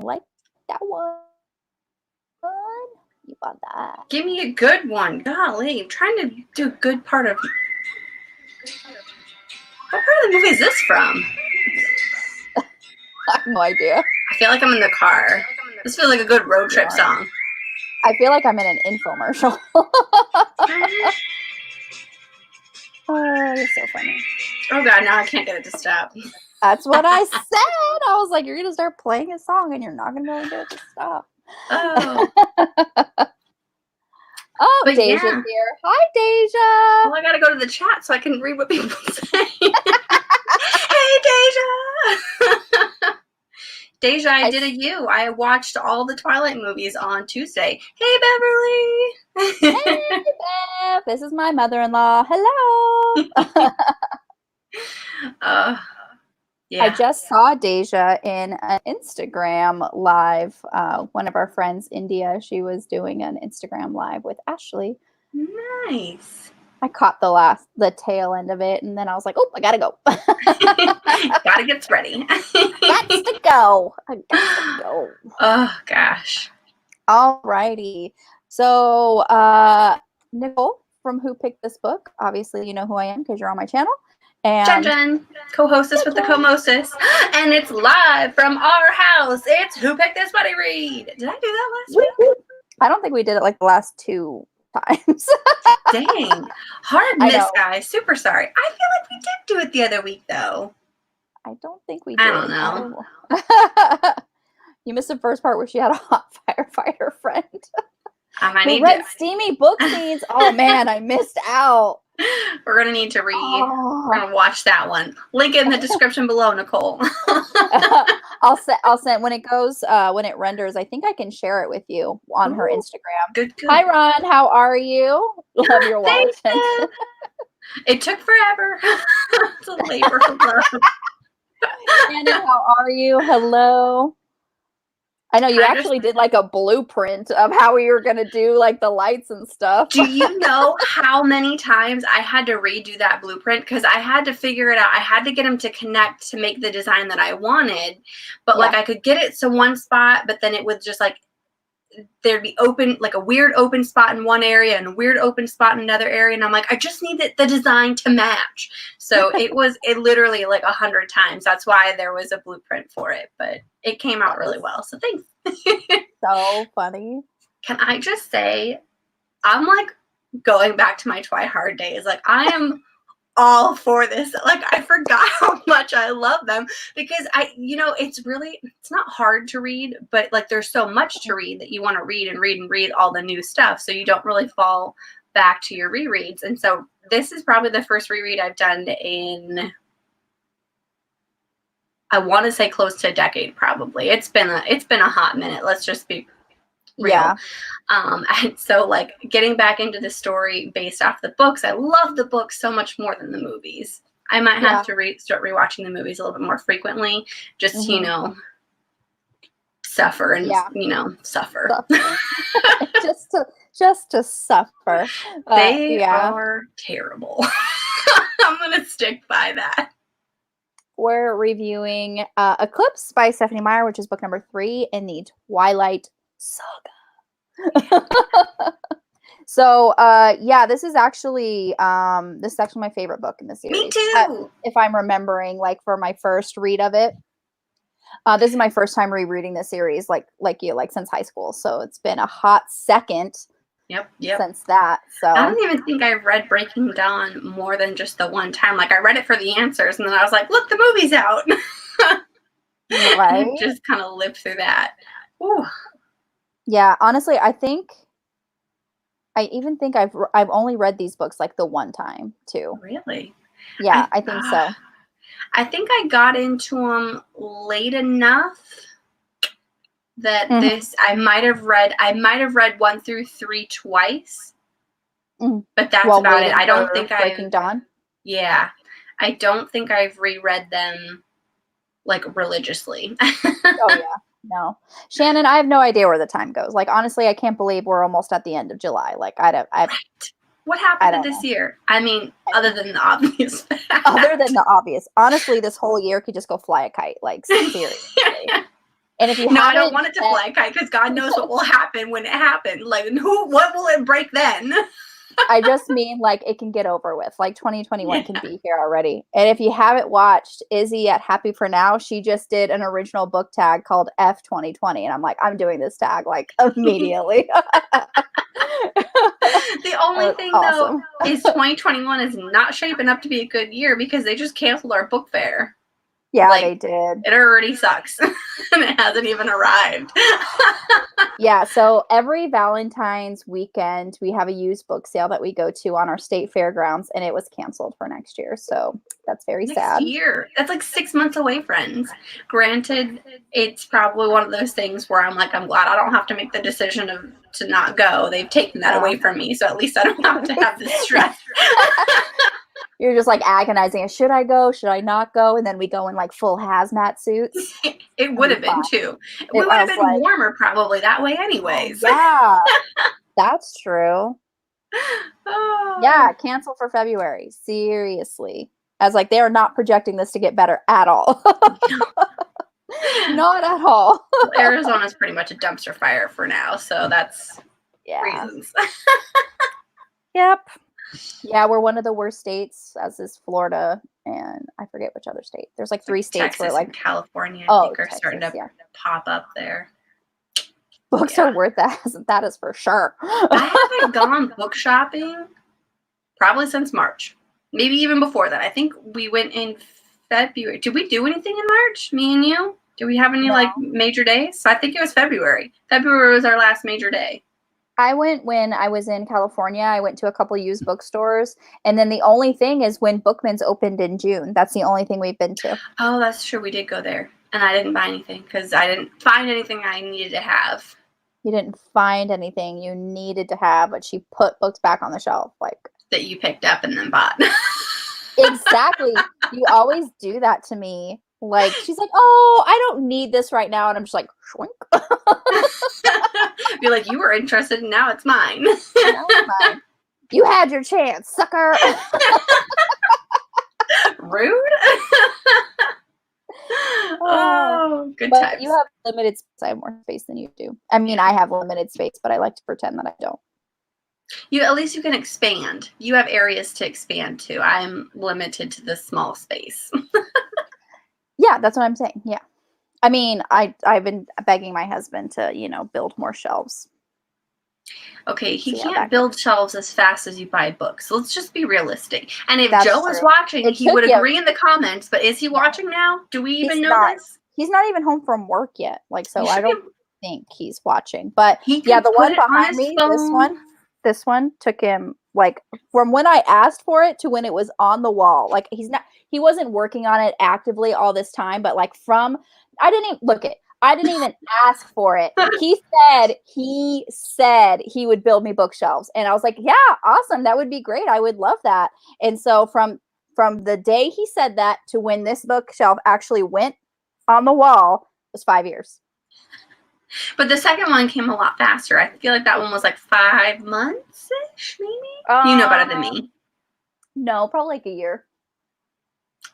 like that one. You bought that. Give me a good one. Golly, I'm trying to do a good part of... What part of the movie is this from? I have no idea. I feel like I'm in the car. This feels like a good road trip song. I feel like I'm in an infomercial. Oh, it's so funny. Oh God, now I can't get it to stop. That's what I said. I was like, you're going to start playing a song and you're not going to be able to get it to stop. Oh. Oh, but Deja's here. Hi, Deja. Well, I got to go to the chat so I can read what people say. Hey, Deja. Deja, I did a you. I watched all the Twilight movies on Tuesday. Hey, Beverly. Hey, Bev. This is my mother-in-law. Hello. Yeah. I just saw Deja in an Instagram live. One of our friends, India, she was doing an Instagram live with Ashley. Nice. I caught the tail end of it, and then I was like, oh, I gotta go. Gotta get ready. Got to go. I got to go. Oh, gosh. Alrighty. So, Nicole from Who Picked This Book. Obviously, you know who I am because you're on my channel. And Jen, co-hostess with the co-mostess. And it's live from our house. It's Who Picked This Buddy Read. Did I do that last week? I don't think we did it like the last 2 times. Dang. Hard miss, guys. Super sorry. I feel like we did do it the other week, though. I don't think we did. I don't know. You missed the first part where she had a hot firefighter friend. I might need to read steamy book scenes. Oh, man, I missed out. We're going to need to read. We're going to watch that one. Link in the description below, Nicole. I'll send when it goes, when it renders, I think I can share it with you on her Instagram. Good. Hi, Ron. How are you? Love your watch. It took forever. It's a labor of love. Annie, how are you? Hello. I know you actually did like a blueprint of how we were going to do like the lights and stuff. Do you know how many times I had to redo that blueprint? Because I had to figure it out. I had to get them to connect to make the design that I wanted. But like I could get it to one spot, but then it would just like, there'd be open, like a weird open spot in one area and a weird open spot in another area. And I'm like, I just need the design to match. So it literally like 100 times. That's why there was a blueprint for it, but it came out really well. So thanks. So funny. Can I just say, I'm like going back to my Twihard days. Like I am all for this. Like I forgot how much I love them because it's not hard to read, but like there's so much to read that you want to read and read and read all the new stuff. So you don't really fall back to your rereads. And so this is probably the first reread I've done in, I want to say close to a decade, probably. It's been a hot minute. Let's just be real. Yeah. And so like getting back into the story based off the books, I love the books so much more than the movies. I might have to start rewatching the movies a little bit more frequently, just to, suffer and suffer. just to suffer. They are terrible. I'm gonna stick by that. We're reviewing Eclipse by Stephenie Meyer, which is book number 3 in the Twilight saga. So this is actually my favorite book in the series. Me too. If I'm remembering, like for my first read of it. This is my first time rereading the series, like since high school. So it's been a hot second. Yep. Since that. So I don't even think I've read Breaking Dawn more than just the one time. Like I read it for the answers, and then I was like, "Look, the movie's out." Right. Just kind of lived through that. Ooh. Yeah, honestly, I even think I've only read these books like the one time too. Really? Yeah, I think so. I think I got into them late enough that I might have read 1 through 3 twice, but that's about it. I don't think Breaking Dawn. Yeah, I don't think I've reread them like religiously. Oh yeah, no, Shannon, I have no idea where the time goes. Like honestly, I can't believe we're almost at the end of July. Like What happened this year? I mean, other than the obvious. Other than the obvious, honestly, this whole year could just go fly a kite. Like seriously. And if you No, I haven't, don't want it to fly kite because God knows what will happen when it happens. Like, what will it break then? I just mean like it can get over with. Like 2021 can be here already. And if you haven't watched Izzy at Happy for Now, she just did an original book tag called F 2020. And I'm like, I'm doing this tag like immediately. The only thing though is 2021 is not shaping up to be a good year because they just canceled our book fair. Yeah, like, they did. It already sucks. And it hasn't even arrived. Yeah, so every Valentine's weekend, we have a used book sale that we go to on our state fairgrounds, and it was canceled for next year. So that's very sad. Next year. That's like 6 months away, friends. Granted, it's probably one of those things where I'm like, I'm glad I don't have to make the decision to not go. They've taken that away from me, so at least I don't have to have this stress. You're just like agonizing. Should I go? Should I not go? And then we go in like full hazmat suits. It would have been too. We would have been like, warmer probably that way anyways. Yeah, that's true. Oh. Yeah, cancel for February. Seriously. As like they are not projecting this to get better at all. Not at all. Arizona's pretty much a dumpster fire for now. So that's reasons. Yep. Yeah, we're one of the worst states, as is Florida, and I forget which other state. There's like 3 states Texas where like and California, I think, are starting to pop up there. Books are worth that is for sure. I haven't gone book shopping probably since March, maybe even before that. I think we went in February. Did we do anything in March? Me and you? Did we have any like major days? So I think it was February. February was our last major day. I went when I was in California. I went to a couple used bookstores. And then the only thing is when Bookman's opened in June. That's the only thing we've been to. Oh, that's true. We did go there. And I didn't buy anything because I didn't find anything I needed to have. You didn't find anything you needed to have, but she put books back on the shelf. Like that you picked up and then bought. Exactly. You always do that to me. Like, she's like, oh, I don't need this right now. And I'm just like, shrink. Be like, you were interested and now it's mine. Now it's mine. You had your chance, sucker. Rude. Oh, good times. You have limited space. I have more space than you do. I mean, I have limited space, but I like to pretend that I don't. At least you can expand. You have areas to expand to. I'm limited to this small space. Yeah, that's what I'm saying. Yeah. I mean, I've been begging my husband to, build more shelves. Okay, he can't build shelves as fast as you buy books. So let's just be realistic. And if Joe was watching, he would agree in the comments. But is he watching now? Do we even know this? He's not even home from work yet. Like, so I don't think he's watching. But yeah, the one behind me, this one took him like from when I asked for it to when it was on the wall. Like he wasn't working on it actively all this time, but like I didn't even ask for it. He said he would build me bookshelves. And I was like, yeah, awesome. That would be great. I would love that. And so from the day he said that to when this bookshelf actually went on the wall was 5 years. But the second one came a lot faster. I feel like that one was like 5 months-ish, maybe? You know better than me. No, probably like a year.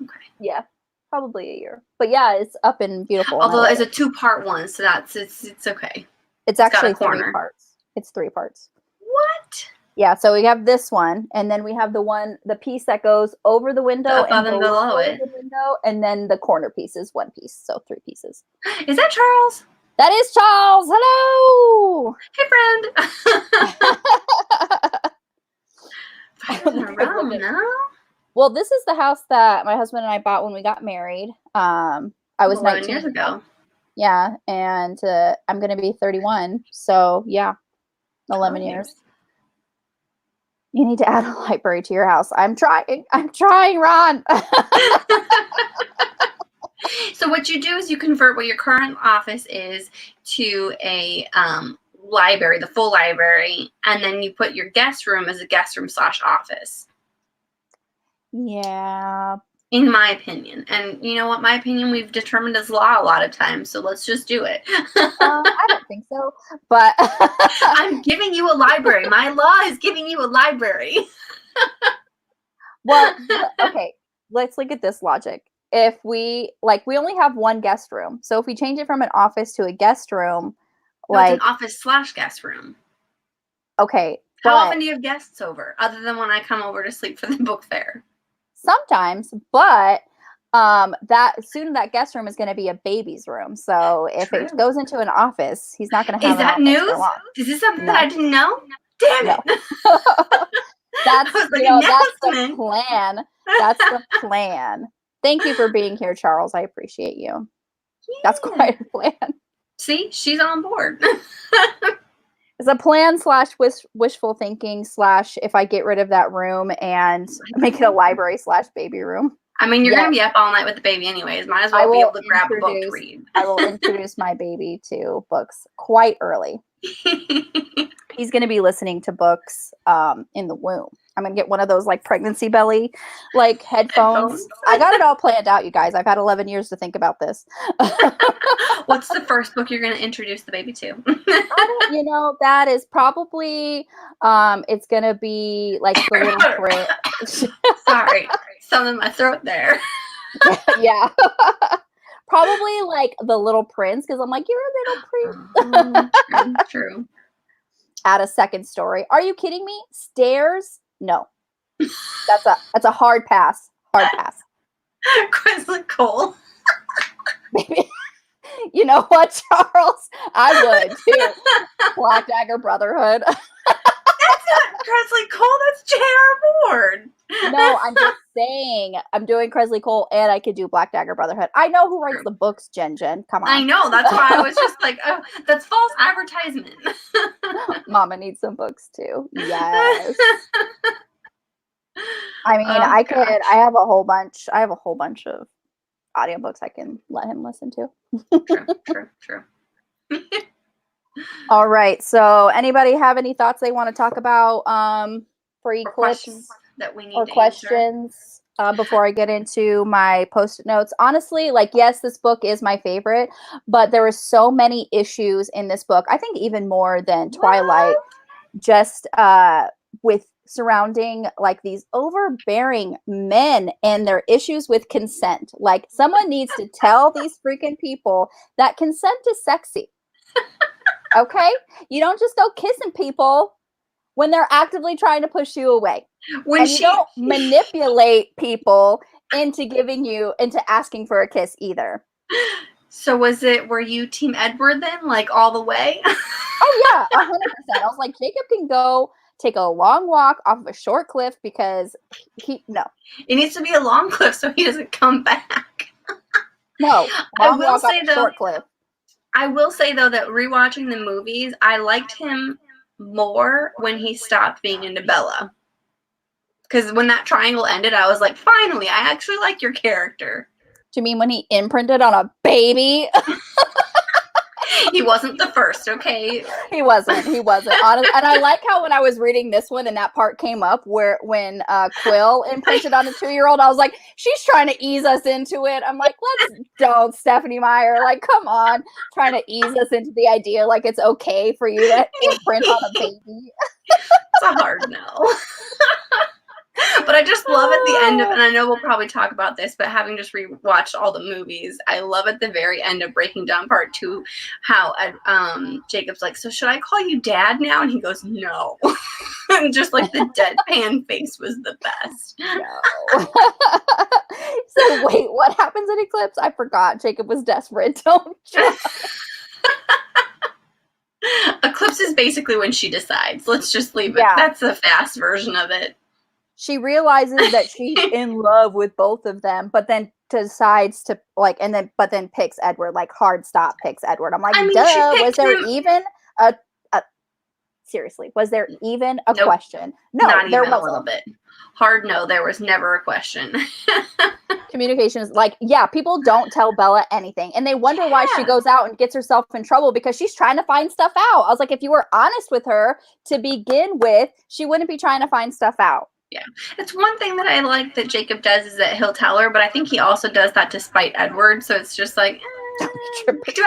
Okay. Yeah, probably a year. But yeah, it's up and beautiful. Although it's a 2-part one, so it's okay. It's actually 3 parts. It's 3 parts. What? Yeah, so we have this one, and then we have the piece that goes over the window and below it. The window, and then the corner piece is 1 piece, so 3 pieces. Is that Charles? That is Charles. Hello. Hey, friend. Well, this is the house that my husband and I bought when we got married. I was 19 years ago. Yeah, and I'm going to be 31. So, yeah, 11 years. You need to add a library to your house. I'm trying, Ron. So what you do is you convert what your current office is to a library, the full library, and then you put your guest room as a guest room / office. Yeah. In my opinion. And you know what? My opinion we've determined is law a lot of times, so let's just do it. I don't think so, but I'm giving you a library. My law is giving you a library. Well, okay. Let's look at this logic. if we only have one guest room. So if we change it from an office to a guest room, No, it's an office/guest room. Okay. How often do you have guests over, other than when I come over to sleep for the book fair? Sometimes, but that guest room is going to be a baby's room. So if it goes into an office, he's not going to have. Is that news? Is this something that I didn't know? Damn it! That's that's the plan. That's the plan. Thank you for being here, Charles. I appreciate you. Yeah. That's quite a plan. See, she's on board. It's a plan / wishful thinking / if I get rid of that room and make it a library / baby room. I mean, you're going to be up all night with the baby anyways. Might as well be able to grab a book to read. I will introduce my baby to books quite early. He's going to be listening to books in the womb. I'm going to get one of those like pregnancy belly like headphones. I got it all planned out, you guys. I've had 11 years to think about this. What's the first book you're going to introduce the baby to? That is probably, it's going to be like The Little Prince. Sorry, something in my throat there. Yeah. Probably like The Little Prince, because I'm like, you're a little prince. True. Add a second story. Are you kidding me? Stairs? No. That's a hard pass. Hard pass. Nicole. Maybe. You know what, Charles? I would too. Black Dagger Brotherhood. That's not Kresley Cole. That's J.R. Ward. No, I'm just saying. I'm doing Kresley Cole, and I could do Black Dagger Brotherhood. I know who writes the books, Jen. Come on. I know. That's why I was just like, oh, that's false advertisement. Mama needs some books too. Yes. I mean, I have a whole bunch of audiobooks I can let him listen to. True. All right. So anybody have any thoughts they want to talk about for Eclipse that we need or questions before I get into my post-it notes? Honestly, yes, this book is my favorite, but there were so many issues in this book. I think even more than Twilight, just with surrounding these overbearing men and their issues with consent. Someone needs to tell these freaking people that consent is sexy. Okay? You don't just go kissing people when they're actively trying to push you away. You don't manipulate people into asking for a kiss either. So were you Team Edward then, all the way? Oh yeah, 100%. I was like, Jacob can go take a long walk off of a short cliff because it needs to be a long cliff so he doesn't come back. No, short cliff. I will say though that rewatching the movies, I liked him more when he stopped being into Bella. Because when that triangle ended, I was like, finally, I actually like your character. Do you mean when he imprinted on a baby? He wasn't the first, okay? He wasn't. Honestly, and I like how when I was reading this one and that part came up when Quill imprinted on a 2-year-old, I was like, she's trying to ease us into it. I'm like, don't, Stephenie Meyer. Come on. Trying to ease us into the idea it's okay for you to imprint on a baby. It's a hard no. But I just love at the end of, and I know we'll probably talk about this, but having just rewatched all the movies, I love at the very end of breaking down part 2 how Jacob's like, so should I call you Dad now? And he goes, no. And just the deadpan face was the best. No. So wait, what happens in Eclipse? I forgot. Jacob was desperate. Don't just. Eclipse is basically when she decides. Let's just leave it. Yeah. That's the fast version of it. She realizes that she's in love with both of them, but then decides to but then picks Edward, hard stop picks Edward. I'm like, duh, was there even seriously, was there even a question? No, not there even wasn't. A little bit. Hard no, there was never a question. Communication is people don't tell Bella anything, and they wonder why she goes out and gets herself in trouble because she's trying to find stuff out. I was like, if you were honest with her to begin with, she wouldn't be trying to find stuff out. Yeah. It's one thing that I like that Jacob does is that he'll tell her, but I think he also does that to spite Edward. So it's just do I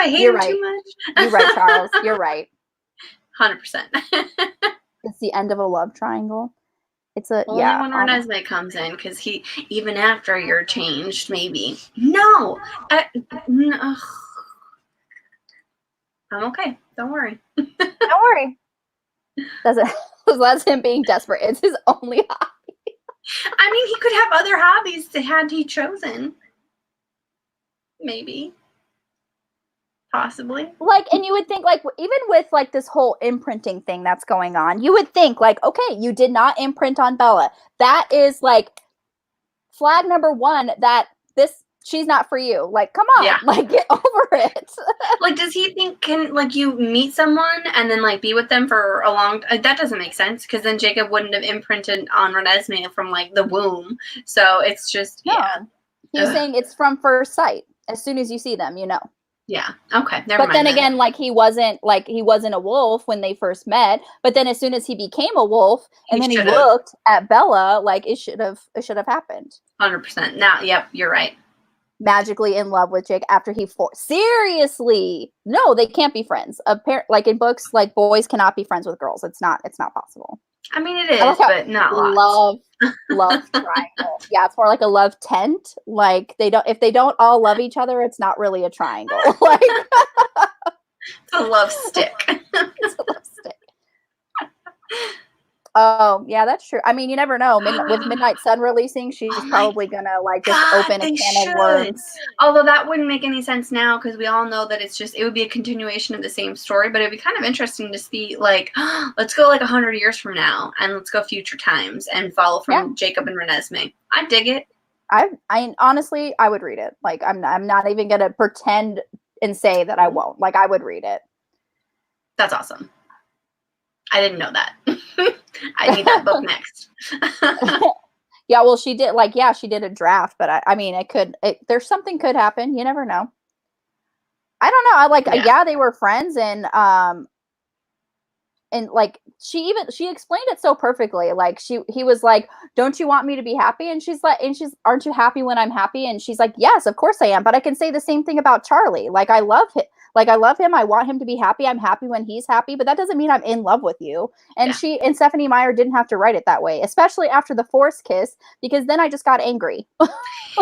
hate him too much? You're right, Charles. You're right. 100%. It's the end of a love triangle. It's a Only when Renesmee comes in, because he, even after you're changed, maybe. No! No. I'm okay. Don't worry. Don't worry. That's him being desperate. It's his only hobby. I mean, he could have other hobbies had he chosen. Maybe. Possibly. Like, and you would think, like, even with, like, this whole imprinting thing that's going on, you would think, like, okay, you did not imprint on Bella. That is, like, flag number one that she's not for you. Like, come on. Yeah. Like, get over it. Like, does he think, like, you meet someone and then, like, be with them for a long time? That doesn't make sense, because then Jacob wouldn't have imprinted on Renesmee from, like, the womb. So it's just, yeah. He's saying it's from first sight. As soon as you see them, you know. Yeah. Okay. Never mind. But then again, like, he wasn't a wolf when they first met. But then as soon as he became a wolf, and then he looked at Bella, like, it should have happened. 100%. Now, yep, you're right. Magically in love with Jake after he seriously. No, they can't be friends. Like, in books, like, boys cannot be friends with girls. It's not possible. I mean, it is, but not lots. Love triangle. Yeah, it's more like a love tent. Like, if they don't all love each other, it's not really a triangle. Like, it's a love stick. It's a love stick. Oh, yeah, that's true. I mean, you never know. With Midnight Sun releasing, she's probably gonna, like, just open a can of worms. Although that wouldn't make any sense now, because we all know that it would be a continuation of the same story, but it'd be kind of interesting to see, like, let's go, like, 100 years from now, and let's go future times, and follow from Jacob and Renesmee. I dig it. I honestly, I would read it. Like, I'm not even gonna pretend and say that I won't. Like, I would read it. That's awesome. I didn't know that. I need that book next. Yeah, well, she did a draft, but I mean, there's something could happen. You never know. I don't know. They were friends, and like, she explained it so perfectly. Like, he was like, "Don't you want me to be happy?" And she's like, "Aren't you happy when I'm happy?" And she's like, "Yes, of course I am. But I can say the same thing about Charlie. Like, I love him. Like, I love him. I want him to be happy. I'm happy when he's happy, but that doesn't mean I'm in love with you." And Stephenie Meyer didn't have to write it that way, especially after the forced kiss, because then I just got angry.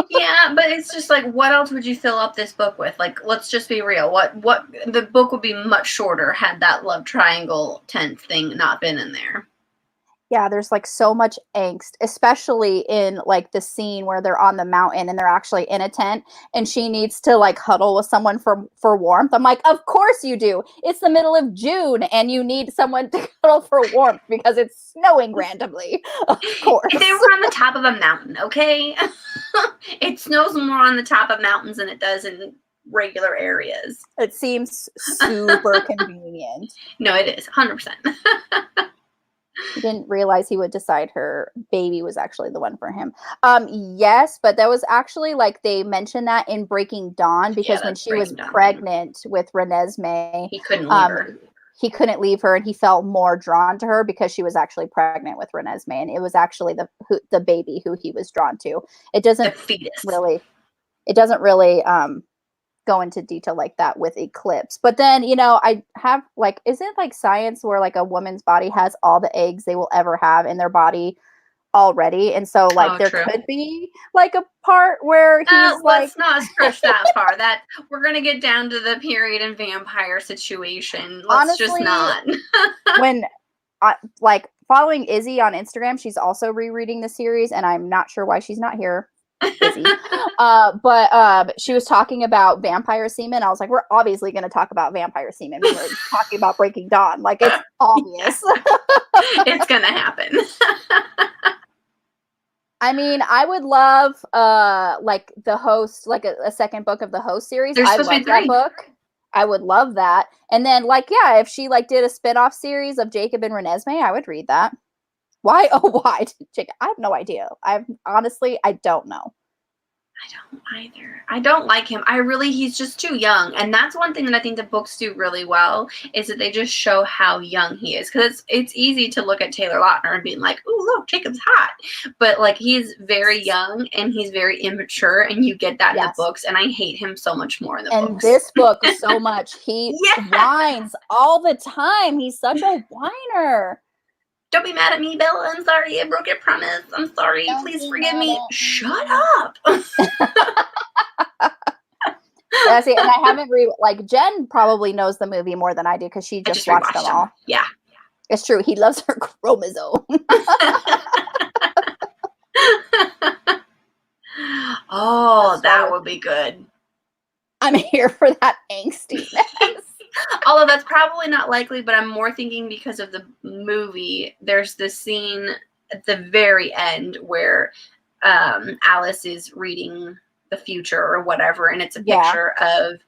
Yeah, but it's just like, what else would you fill up this book with? Like, let's just be real. What the book would be much shorter had that love triangle tent thing not been in there. Yeah, there's, like, so much angst, especially in, like, the scene where they're on the mountain and they're actually in a tent, and she needs to, like, huddle with someone for warmth. I'm like, of course you do. It's the middle of June, and you need someone to huddle for warmth because it's snowing randomly. Of course. They were on the top of a mountain, okay? It snows more on the top of mountains than it does in regular areas. It seems super convenient. No, it is. 100%. He didn't realize he would decide her baby was actually the one for him. Yes, but that was actually, like, they mentioned that in Breaking Dawn, because when she was pregnant with Renesmee, he couldn't leave her. He couldn't leave her, and he felt more drawn to her because she was actually pregnant with Renesmee, and it was actually the baby who he was drawn to. It doesn't really go into detail like that with Eclipse. But then, you know, I have, like, isn't, like, science where, like, a woman's body has all the eggs they will ever have in their body already, and so, like, there could be, like, a part where he's let's not stretch that far. That we're gonna get down to the period and vampire situation. Let's honestly, just not. When like, following Izzy on Instagram, she's also rereading the series, and I'm not sure why she's not here. Busy. But she was talking about vampire semen. I was like, we're obviously going to talk about vampire semen. We were talking about Breaking Dawn. Like, it's obvious. It's going to happen. I mean, I would love like the Host, like a second book of the Host series. I love that book. I would love that. And then, like, yeah, if she, like, did a spin-off series of Jacob and Renesmee, I would read that. Why? Oh, why? Jacob? I have no idea. Honestly, I don't know. I don't either. I don't like him. He's just too young. And that's one thing that I think the books do really well, is that they just show how young he is. Because it's easy to look at Taylor Lautner and being like, ooh, look, Jacob's hot. But, like, he's very young and he's very immature, and you get that in the books. And I hate him so much more in the books. And this book so much. He whines all the time. He's such a whiner. Don't be mad at me, Bella. I'm sorry. I broke your promise. I'm sorry. Don't Please be forgive mad me. at Shut me. up. Yeah, see, and I haven't like Jen probably knows the movie more than I do because she just watched them all. Yeah. It's true. He loves her chromosome. Oh, that would be good. I'm here for that angstiness. Although that's probably not likely, but I'm more thinking because of the movie. There's this scene at the very end where Alice is reading the future or whatever, and it's a picture of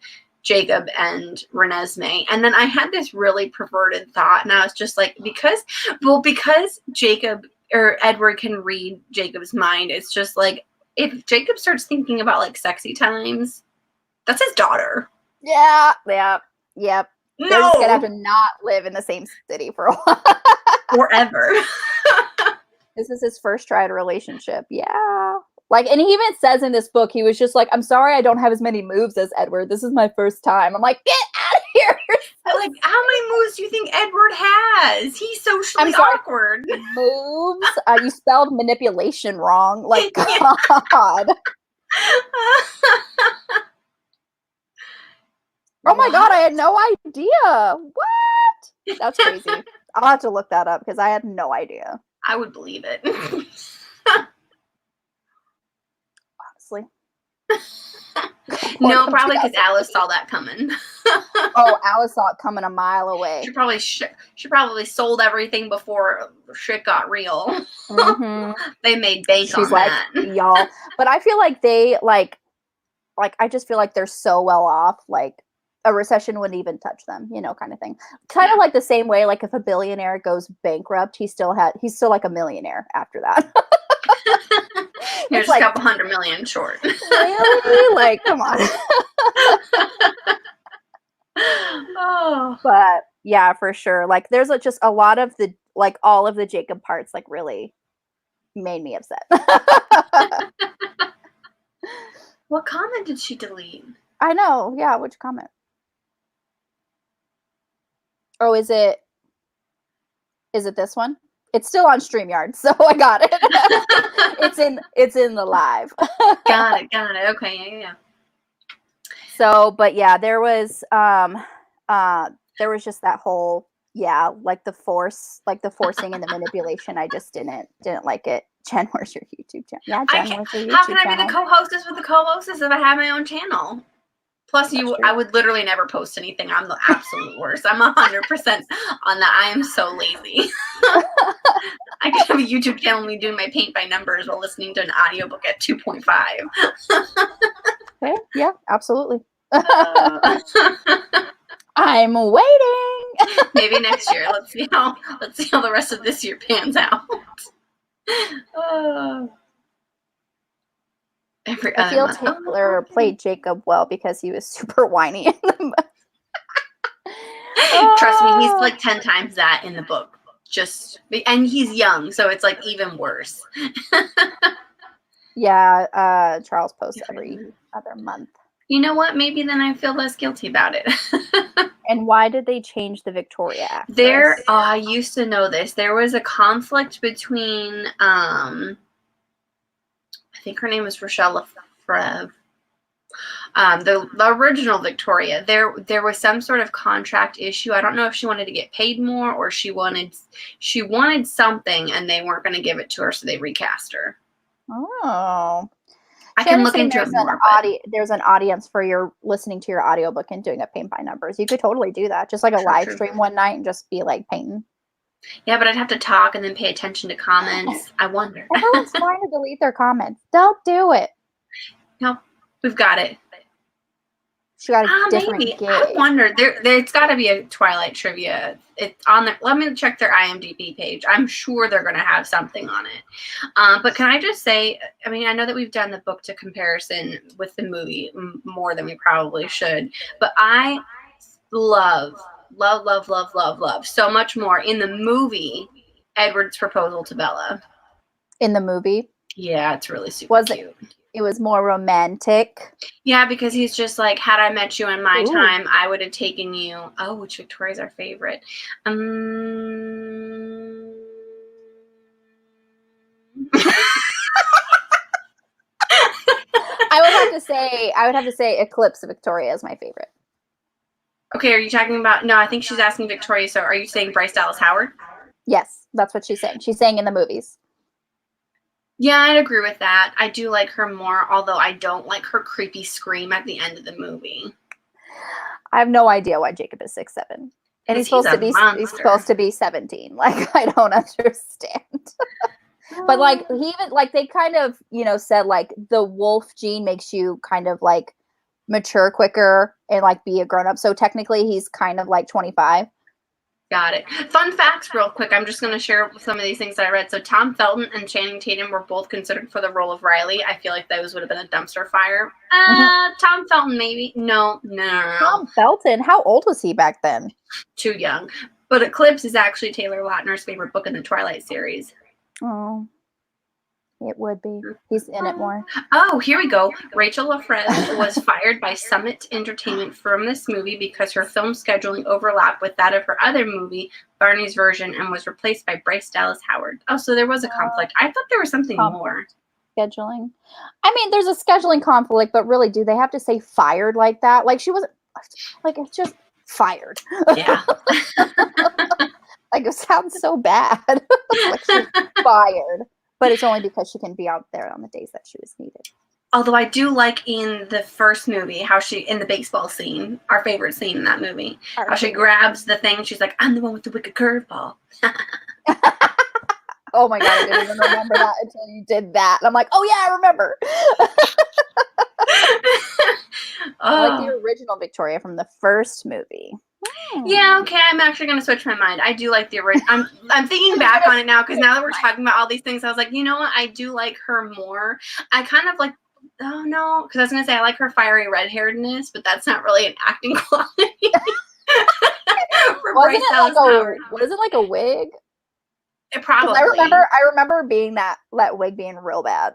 Jacob and Renesmee. And then I had this really perverted thought, and I was just like, because Jacob or Edward can read Jacob's mind, it's just like, if Jacob starts thinking about like sexy times, that's his daughter. Yeah. Yep. No. They're just gonna have to not live in the same city for a while. Forever. This is his first tried relationship. Yeah. Like, and he even says in this book, he was just like, I'm sorry I don't have as many moves as Edward. This is my first time. I'm like, get out of here. Like, how many moves do you think Edward has? He's socially awkward. Moves? You spelled manipulation wrong. Like, God. Oh my God, I had no idea. What? That's crazy. I'll have to look that up because I had no idea. I would believe it. Honestly. No, probably because Alice saw that coming. Oh, Alice saw it coming a mile away. She probably sold everything before shit got real. Mm-hmm. They made bank on that. Y'all. But I feel like they like I just feel like they're so well off. Like a recession wouldn't even touch them, kind of thing. Kind of like the same way, like if a billionaire goes bankrupt, he's still like a millionaire after that. Here's like, a couple $100 million short. Really? Like, come on. Oh. But yeah, for sure. Like there's just a lot of the like all of the Jacob parts like really made me upset. What comment did she delete? I know. Yeah, which comment? Oh, is it this one? It's still on StreamYard, so I got it. It's in the live. Got it. Okay, yeah. So, but yeah, there was just that whole like the forcing and the manipulation. I just didn't like it. Jen, where's your YouTube channel? Yeah, Jen, where's your YouTube channel? How can I be the co-hostess with the co-hostess if I have my own channel? Plus, I would literally never post anything. I'm the absolute worst. I'm 100% on that. I am so lazy. I could have a YouTube channel and me doing my paint by numbers while listening to an audiobook at 2.5. Okay, yeah, absolutely. I'm waiting. Maybe next year. Let's see how the rest of this year pans out. I feel Taylor played Jacob well because he was super whiny in the book. Trust me, he's like 10 times that in the book. And he's young, so it's like even worse. Yeah, Charles posts every other month. You know what? Maybe then I feel less guilty about it. And why did they change the Victoria actress? I used to know this. There was a conflict between, I think her name was Rochelle Lefebvre. The original Victoria. There was some sort of contract issue. I don't know if she wanted to get paid more or she wanted something and they weren't going to give it to her, so they recast her. Oh. I can look into it more. There's an audience for your listening to your audiobook and doing a paint by numbers. You could totally do that. Just like a live stream one night and just be like painting. Yeah, but I'd have to talk and then pay attention to comments. I wonder. Everyone's trying to delete their comments. Don't do it. No, we've got it. She got a different gig. I wonder. There's got to be a Twilight trivia. It's on there. Let me check their IMDb page. I'm sure they're going to have something on it. But can I just say, I mean, I know that we've done the book to comparison with the movie more than we probably should, but I love so much more in the movie Edward's proposal to Bella. In the movie? Yeah, it's really super cute. It was more romantic. Yeah, because he's just like, had I met you in my time, I would have taken you. Oh, which Victoria's our favorite? to say Eclipse Victoria is my favorite. Okay, are you talking about? No, I think she's asking Victoria. So, are you saying Bryce Dallas Howard? Yes, that's what she's saying. She's saying in the movies. Yeah, I'd agree with that. I do like her more, although I don't like her creepy scream at the end of the movie. I have no idea why Jacob is 6'7", and he's supposed to be 17. Like, I don't understand. But like he even like they kind of said like the wolf gene makes you kind of like mature quicker and like be a grown up. So technically he's kind of like 25. Got it. Fun facts real quick. I'm just going to share some of these things that I read. So Tom Felton and Channing Tatum were both considered for the role of Riley. I feel like those would have been a dumpster fire. Tom Felton, maybe. No. Tom Felton? How old was he back then? Too young. But Eclipse is actually Taylor Lautner's favorite book in the Twilight series. Oh, it would be. He's in it more. Oh, here we go. Rachel Lafrez was fired by Summit Entertainment from this movie because her film scheduling overlapped with that of her other movie, Barney's Version, and was replaced by Bryce Dallas Howard. Oh, so there was a conflict. I thought there was something more. Scheduling. I mean, there's a scheduling conflict, but really, do they have to say fired like that? Like, she wasn't, like, it's just fired. Yeah. Like, it sounds so bad. Like, she's fired. But it's only because she can be out there on the days that she was needed. Although I do like in the first movie how she, in the baseball scene, our favorite scene in that movie, how she grabs the thing. She's like, I'm the one with the wicked curveball. Oh my God, I didn't even remember that until you did that. And I'm like, oh yeah, I remember. I like the original Victoria from the first movie. Yeah, okay, I'm actually going to switch my mind. I do like the original. I'm thinking back on it now because now that we're talking about all these things, I was like, you know what? I do like her more. I kind of like, oh no, because I was going to say I like her fiery red-hairedness, but that's not really an acting quality. Was it like a wig? It probably. I remember being that wig being real bad.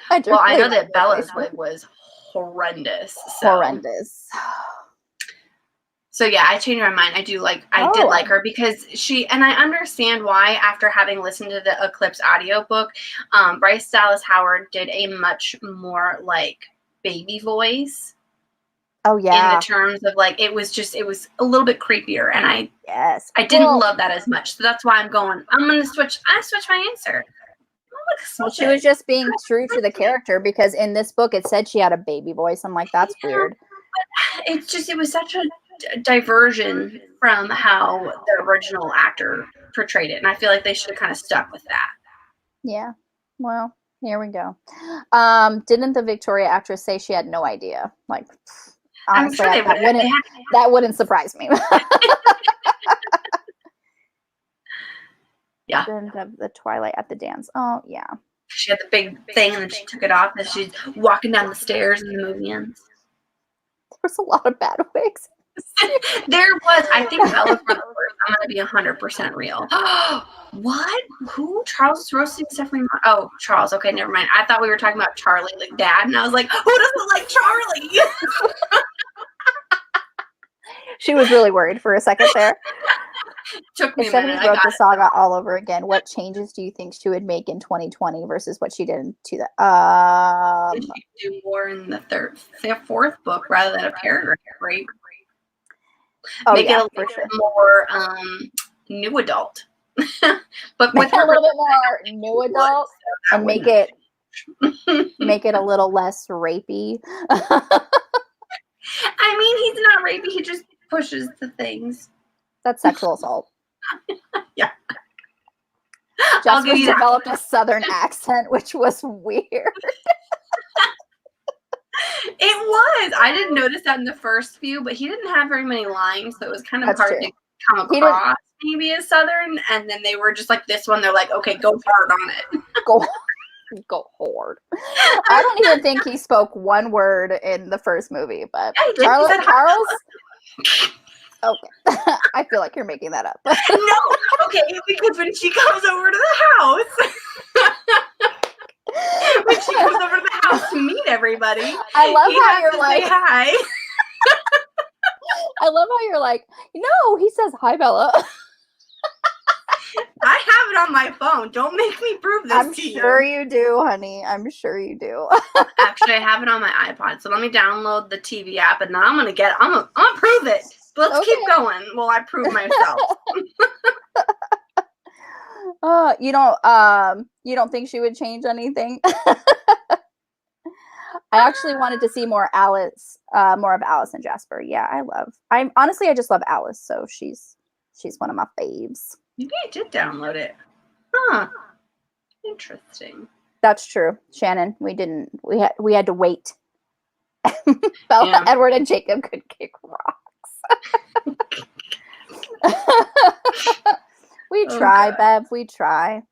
I know that Bella's wig was horrendous. Horrendous. So yeah, I changed my mind. I did like her because and I understand why after having listened to the Eclipse audiobook, Bryce Dallas Howard did a much more like baby voice. Oh yeah. In the terms of like, it was a little bit creepier, and I didn't love that as much. So that's why I'm going to switch my answer. She was just being true to the character because in this book it said she had a baby voice. I'm like, that's weird. It was such a diversion from how the original actor portrayed it, and I feel like they should have kind of stuck with that. Yeah. Well, here we go. Didn't the Victoria actress say she had no idea? Like, honestly, I'm sure that wouldn't surprise me. Yeah. The Twilight at the dance. Oh yeah. She had the big thing and then she took it off and she's walking down the stairs and the movie ends. There's a lot of bad wigs. There was. I think Bella for the first. I'm gonna be 100% real. What? Who? Charles roasting Stephenie? Oh, Charles. Okay, never mind. I thought we were talking about Charlie, like Dad, and I was like, who doesn't like Charlie? She was really worried for a second there. Took me if Stephenie wrote the saga all over again, what changes do you think she would make in 2020 versus what she did in she could do more in the fourth book rather than a paragraph, right? Oh, make it a little bit more new adult. But make it a little bit more new adult and make it a little less rapey. I mean, he's not rapey, he just pushes the things. That's sexual assault. Yeah. Justin developed a southern accent, which was weird. It was. I didn't notice that in the first few, but he didn't have very many lines, so it was kind of hard to come across maybe as southern. And then they were just like this one. They're like, okay, go hard on it. Go hard. I don't even think he spoke one word in the first movie, but Charles. Okay, I feel like you're making that up. No, okay, because when she comes over to the house, to meet everybody, I love how you're like, hi. I love how you're like, he says hi, Bella. I have it on my phone. Don't make me prove this I'm to you. sure you do, honey. I'm sure you do. Actually, I have it on my iPod, so let me download the TV app, and then I'm gonna prove it. Let's keep going while I prove myself. You don't think she would change anything? I actually wanted to see more of Alice and Jasper. Yeah, I just love Alice, so she's one of my faves. Maybe I did download it. Huh. Interesting. That's true. Shannon, we had to wait. Bella, Edward, and Jacob could kick rocks. We try, Bev. We try.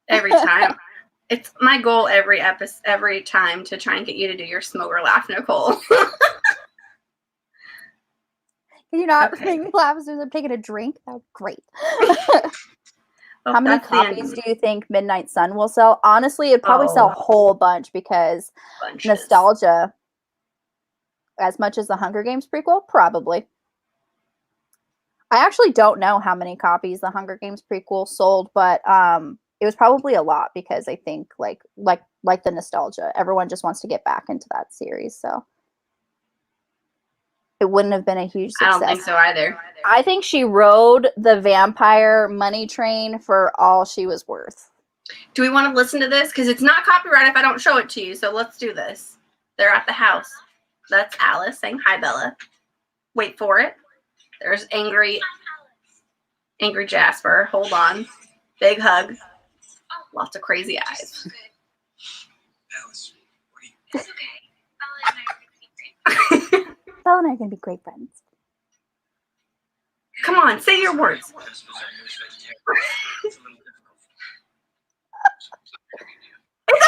Every time. It's my goal every time to try and get you to do your smoker laugh, Nicole. Can you not make me laugh as soon as I'm taking a drink? That would be great. How many copies do you think Midnight Sun will sell? Honestly, it'd probably sell a whole bunch because nostalgia, as much as the Hunger Games prequel, probably. I actually don't know how many copies the Hunger Games prequel sold, but it was probably a lot because I think like the nostalgia, everyone just wants to get back into that series, so it wouldn't have been a huge success. I don't think so either. I think she rode the vampire money train for all she was worth. Do we want to listen to this? Because it's not copyright if I don't show it to you, so let's do this. They're at the house. That's Alice saying, "Hi, Bella." Wait for it. There's angry Jasper. Hold on. Big hug. Lots of crazy eyes. Alice, what are you? It's okay. Bella and I are going to be great friends. Come on, say your words. Is that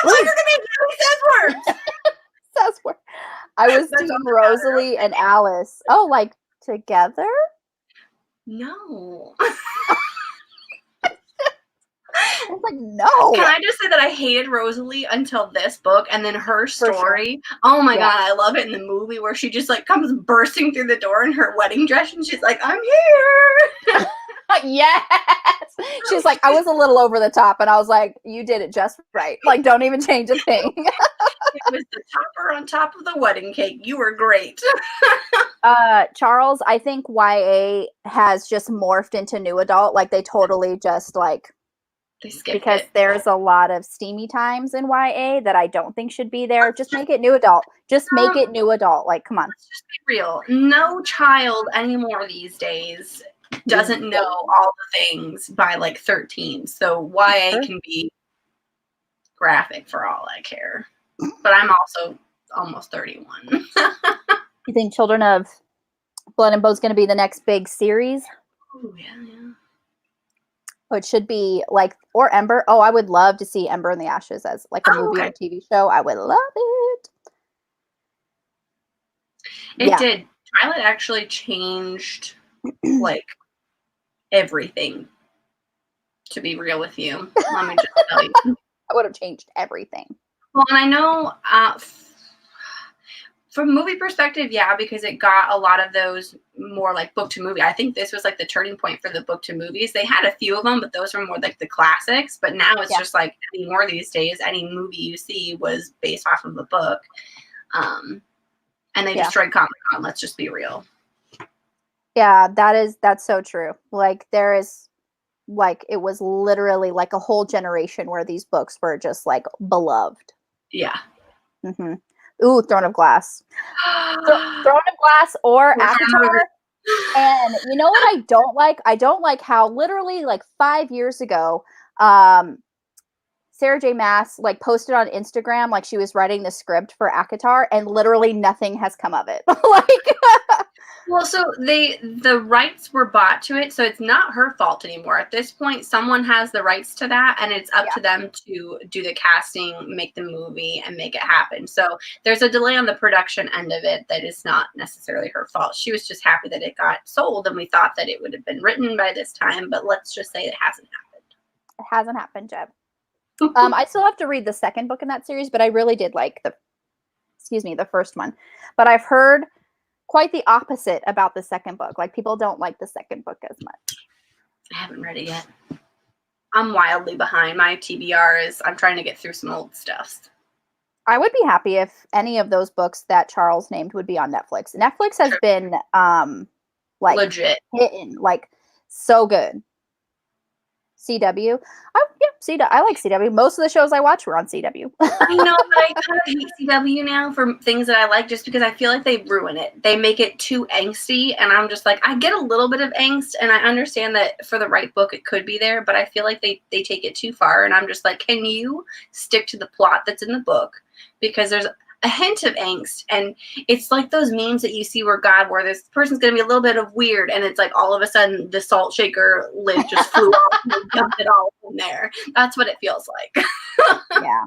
what you're going to do? He says words. Says words. I was team Rosalie and Alice. Oh, like together? No. I was like, no. Can I just say that I hated Rosalie until this book, and then her story. Sure. Oh my God, I love it in the movie where she just like comes bursting through the door in her wedding dress, and she's like, "I'm here." Yes. She's like, I was a little over the top, and I was like, you did it just right. Like, don't even change a thing. It was the topper on top of the wedding cake. You were great. Charles, I think YA has just morphed into new adult. Like, they totally just like, they skipped because it. There's a lot of steamy times in YA that I don't think should be there. Just make it new adult. Just make it new adult. Like, come on. Let's just be real. No child anymore these days doesn't know all the things by like 13. So YA can be graphic for all I care. But I'm also almost 31. You think Children of Blood and Bone is going to be the next big series? Oh, yeah. Oh, it should be like, or Ember. Oh, I would love to see Ember in the Ashes as like a movie or TV show. I would love it. It did. Twilight actually changed like everything, to be real with you. Let me just tell you. I would have changed everything. Well, and I know from a movie perspective, because it got a lot of those more like book to movie. I think this was like the turning point for the book to movies. They had a few of them, but those were more like the classics. But now it's just like anymore these days, any movie you see was based off of a book. And they destroyed Comic-Con. Let's just be real. Yeah, that's so true. Like there is like, it was literally like a whole generation where these books were just like beloved. Yeah. Mm-hmm. Ooh, Throne of Glass. Throne of Glass or Avatar. And you know what I don't like? I don't like how literally like 5 years ago, Sarah J. Maas like posted on Instagram like she was writing the script for Avatar, and literally nothing has come of it. Well, so the rights were bought to it, so it's not her fault anymore. At this point, someone has the rights to that, and it's up to them to do the casting, make the movie, and make it happen. So there's a delay on the production end of it that is not necessarily her fault. She was just happy that it got sold, and we thought that it would have been written by this time, but let's just say it hasn't happened. It hasn't happened, Jeb. I still have to read the second book in that series, but I really did like the first one. But I've heard quite the opposite about the second book. Like people don't like the second book as much. I haven't read it yet. I'm wildly behind. My TBR is I'm trying to get through some old stuff. I would be happy if any of those books that Charles named would be on Netflix. Netflix has been like Legit. hitting, like so good. CW. Oh, yeah, CW. I like CW. Most of the shows I watch were on CW. I know, but I kind of hate CW now for things that I like just because I feel like they ruin it. They make it too angsty, and I'm just like, I get a little bit of angst, and I understand that for the right book it could be there, but I feel like they take it too far, and I'm just like, can you stick to the plot that's in the book? Because there's a hint of angst, and it's like those memes that you see where this person's going to be a little bit of weird, and it's like all of a sudden the salt shaker lid just flew off and they dumped it all in there. That's what it feels like. Yeah.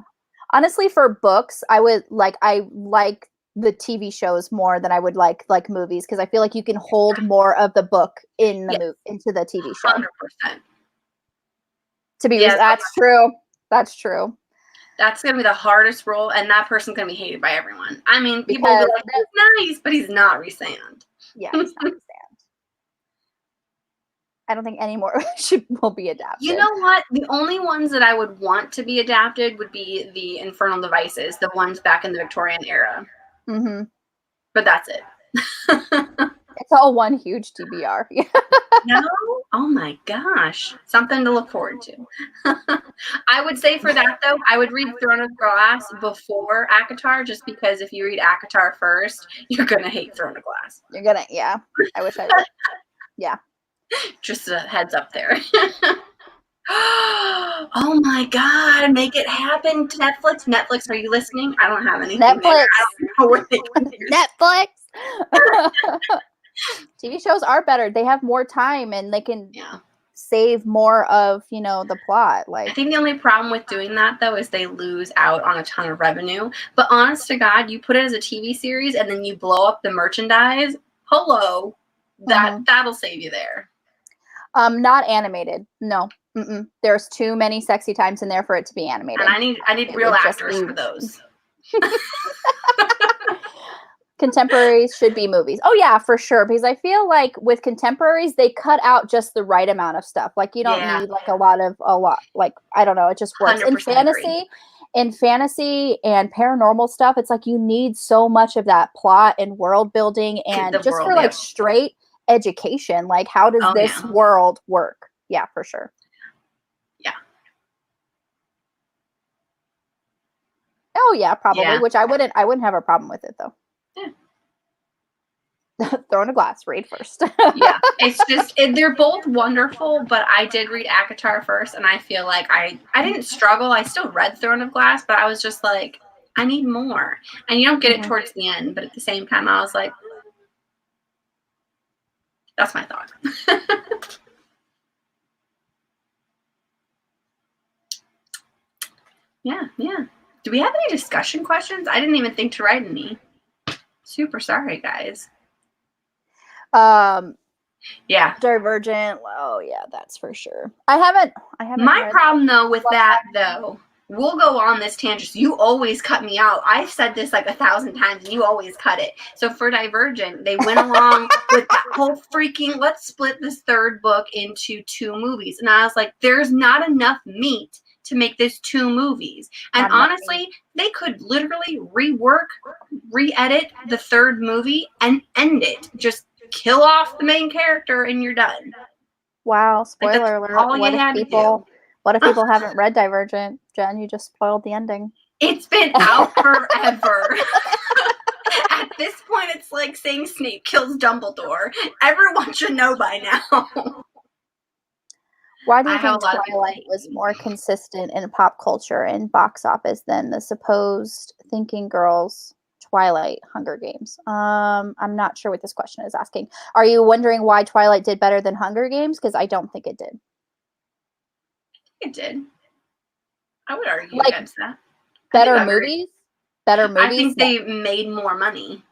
Honestly, for books, I like the TV shows more than I would like movies, because I feel like you can hold more of the book in the into the TV show. 100%. That's true. That's true. That's going to be the hardest role, and that person's going to be hated by everyone. I mean, people will be like, he's nice, but he's not Rhysand. Yeah, he's not Rhysand. I don't think any more will be adapted. You know what? The only ones that I would want to be adapted would be the Infernal Devices, the ones back in the Victorian era. Mm-hmm. But that's it. It's all one huge TBR. No? Oh my gosh. Something to look forward to. I would say for that, though, I would read Throne of Glass before ACOTAR, just because if you read ACOTAR first, you're going to hate Throne of Glass. Yeah. I wish I would. Yeah. Just a heads up there. Oh my God, make it happen, Netflix. Netflix, are you listening? I don't have anything. Netflix. There. I don't know where they Netflix. TV shows are better. They have more time and they can save more of, the plot. I think the only problem with doing that, though, is they lose out on a ton of revenue. But honest to God, you put it as a TV series and then you blow up the merchandise. Hello. That'll save you there. Not animated. No. Mm-mm. There's too many sexy times in there for it to be animated. And I need real actors for those. Contemporaries should be movies. Oh yeah, for sure. Because I feel like with contemporaries, they cut out just the right amount of stuff. Like you don't need like a lot. Like I don't know. It just works. In fantasy and paranormal stuff, it's like you need so much of that plot and world building, and just for like straight education. Like how does this world work? Yeah, for sure. Yeah. Oh yeah, probably. Yeah. Which I wouldn't have a problem with it though. Yeah. Throne of Glass, read first. Yeah, it's just they're both wonderful, but I did read ACOTAR first, and I feel like I didn't struggle. I still read Throne of Glass, but I was just like, I need more. And you don't get it towards the end, but at the same time, I was like, that's my thought. Yeah. Do we have any discussion questions? I didn't even think to write any. Super sorry, guys. Yeah. Divergent. Oh yeah, that's for sure. I haven't. My problem though with that though, we'll go on this tangent. You always cut me out. I've said this like 1,000 times, and you always cut it. So for Divergent, they went along with that whole freaking let's split this third book into 2 movies, and I was like, there's not enough meat to make this 2 movies. And honestly, they could literally re-edit the third movie and end it. Just kill off the main character and you're done. Wow, spoiler alert. What if people haven't read Divergent? Jen, you just spoiled the ending. It's been out forever. At this point, it's like saying Snape kills Dumbledore. Everyone should know by now. Why do you think Twilight was more consistent in pop culture and box office than the supposed Thinking Girls Twilight Hunger Games? I'm not sure what this question is asking. Are you wondering why Twilight did better than Hunger Games? Because I don't think it did. It did. I would argue against that. Better movies? I think they made more money.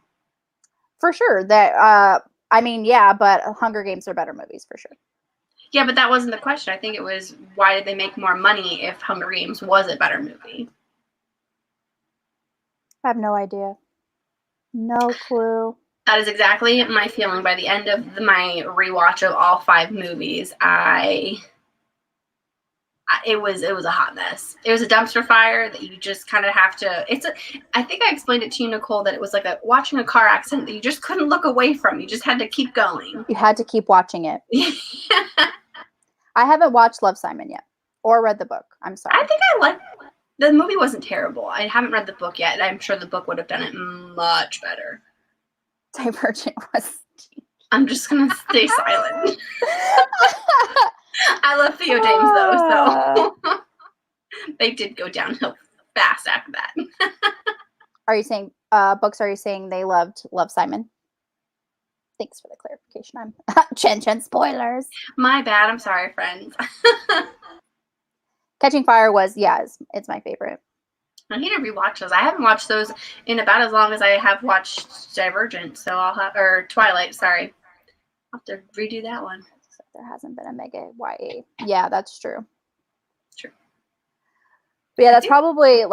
For sure. That but Hunger Games are better movies for sure. Yeah, but that wasn't the question. I think it was, why did they make more money if Hunger Games was a better movie? I have no idea. No clue. That is exactly my feeling. By the end of my rewatch of all 5 movies, I It was a hot mess. It was a dumpster fire that you just kind of have to. I think I explained it to you, Nicole, that it was like watching a car accident that you just couldn't look away from. You just had to keep going. You had to keep watching it. I haven't watched Love, Simon yet or read the book. I'm sorry. I think I liked the movie. Wasn't terrible. I haven't read the book yet. I'm sure the book would have done it much better. Divergent was. I'm just gonna stay silent. I love Theo James though, so they did go downhill fast after that. Are you saying books? Are you saying they loved Love, Simon? Thanks for the clarification. I'm Chen spoilers. My bad. I'm sorry, friends. Catching Fire was it's my favorite. I need to rewatch those. I haven't watched those in about as long as I have watched Divergent, so or Twilight. Sorry, I'll have to redo that one. There hasn't been a mega YA. Yeah, that's true. True. But yeah, that's probably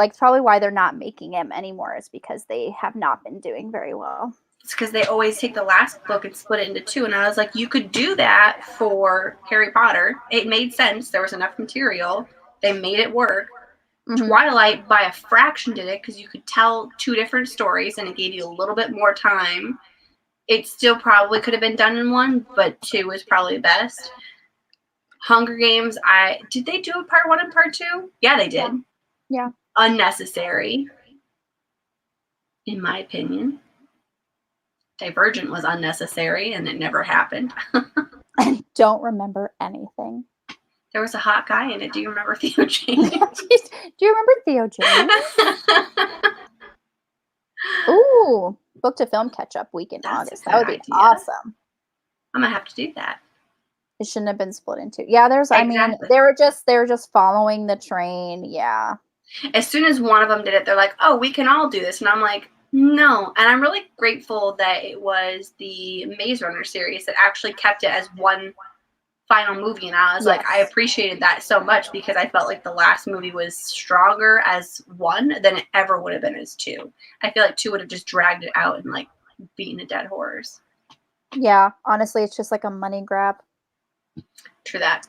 why they're not making him anymore, is because they have not been doing very well. It's because they always take the last book and split it into two, and I was like, you could do that for Harry Potter. It made sense. There was enough material. They made it work. Mm-hmm. Twilight, by a fraction, did it because you could tell two different stories, and it gave you a little bit more time. It still probably could have been done in one, but two was probably best. Hunger Games, did they do a part 1 and part 2? Yeah, they did. Yeah. Unnecessary, in my opinion. Divergent was unnecessary, and it never happened. I don't remember anything. There was a hot guy in it. Do you remember Theo James? Do you remember Theo James? Ooh, book to film catch up week in August. That would be awesome. I'm gonna have to do that. It shouldn't have been split into. Yeah, exactly. I mean, they were just following the train. Yeah. As soon as one of them did it, they're like, "Oh, we can all do this," and I'm like, "No." And I'm really grateful that it was the Maze Runner series that actually kept it as one final movie, and I was like, I appreciated that so much because I felt like the last movie was stronger as one than it ever would have been as two. I feel like two would have just dragged it out and like beaten a dead horse. Yeah, honestly, it's just like a money grab. True that.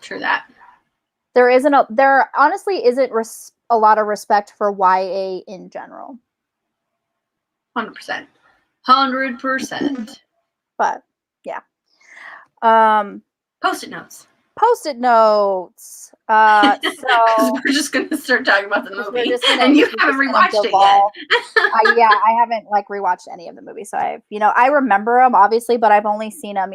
There honestly isn't a lot of respect for YA in general. 100%. 100%. But yeah. Post-it notes. So we're just gonna start talking about the movie, and you haven't rewatched it yet. Yeah, I haven't rewatched any of the movies. So I remember them obviously, but I've only seen them.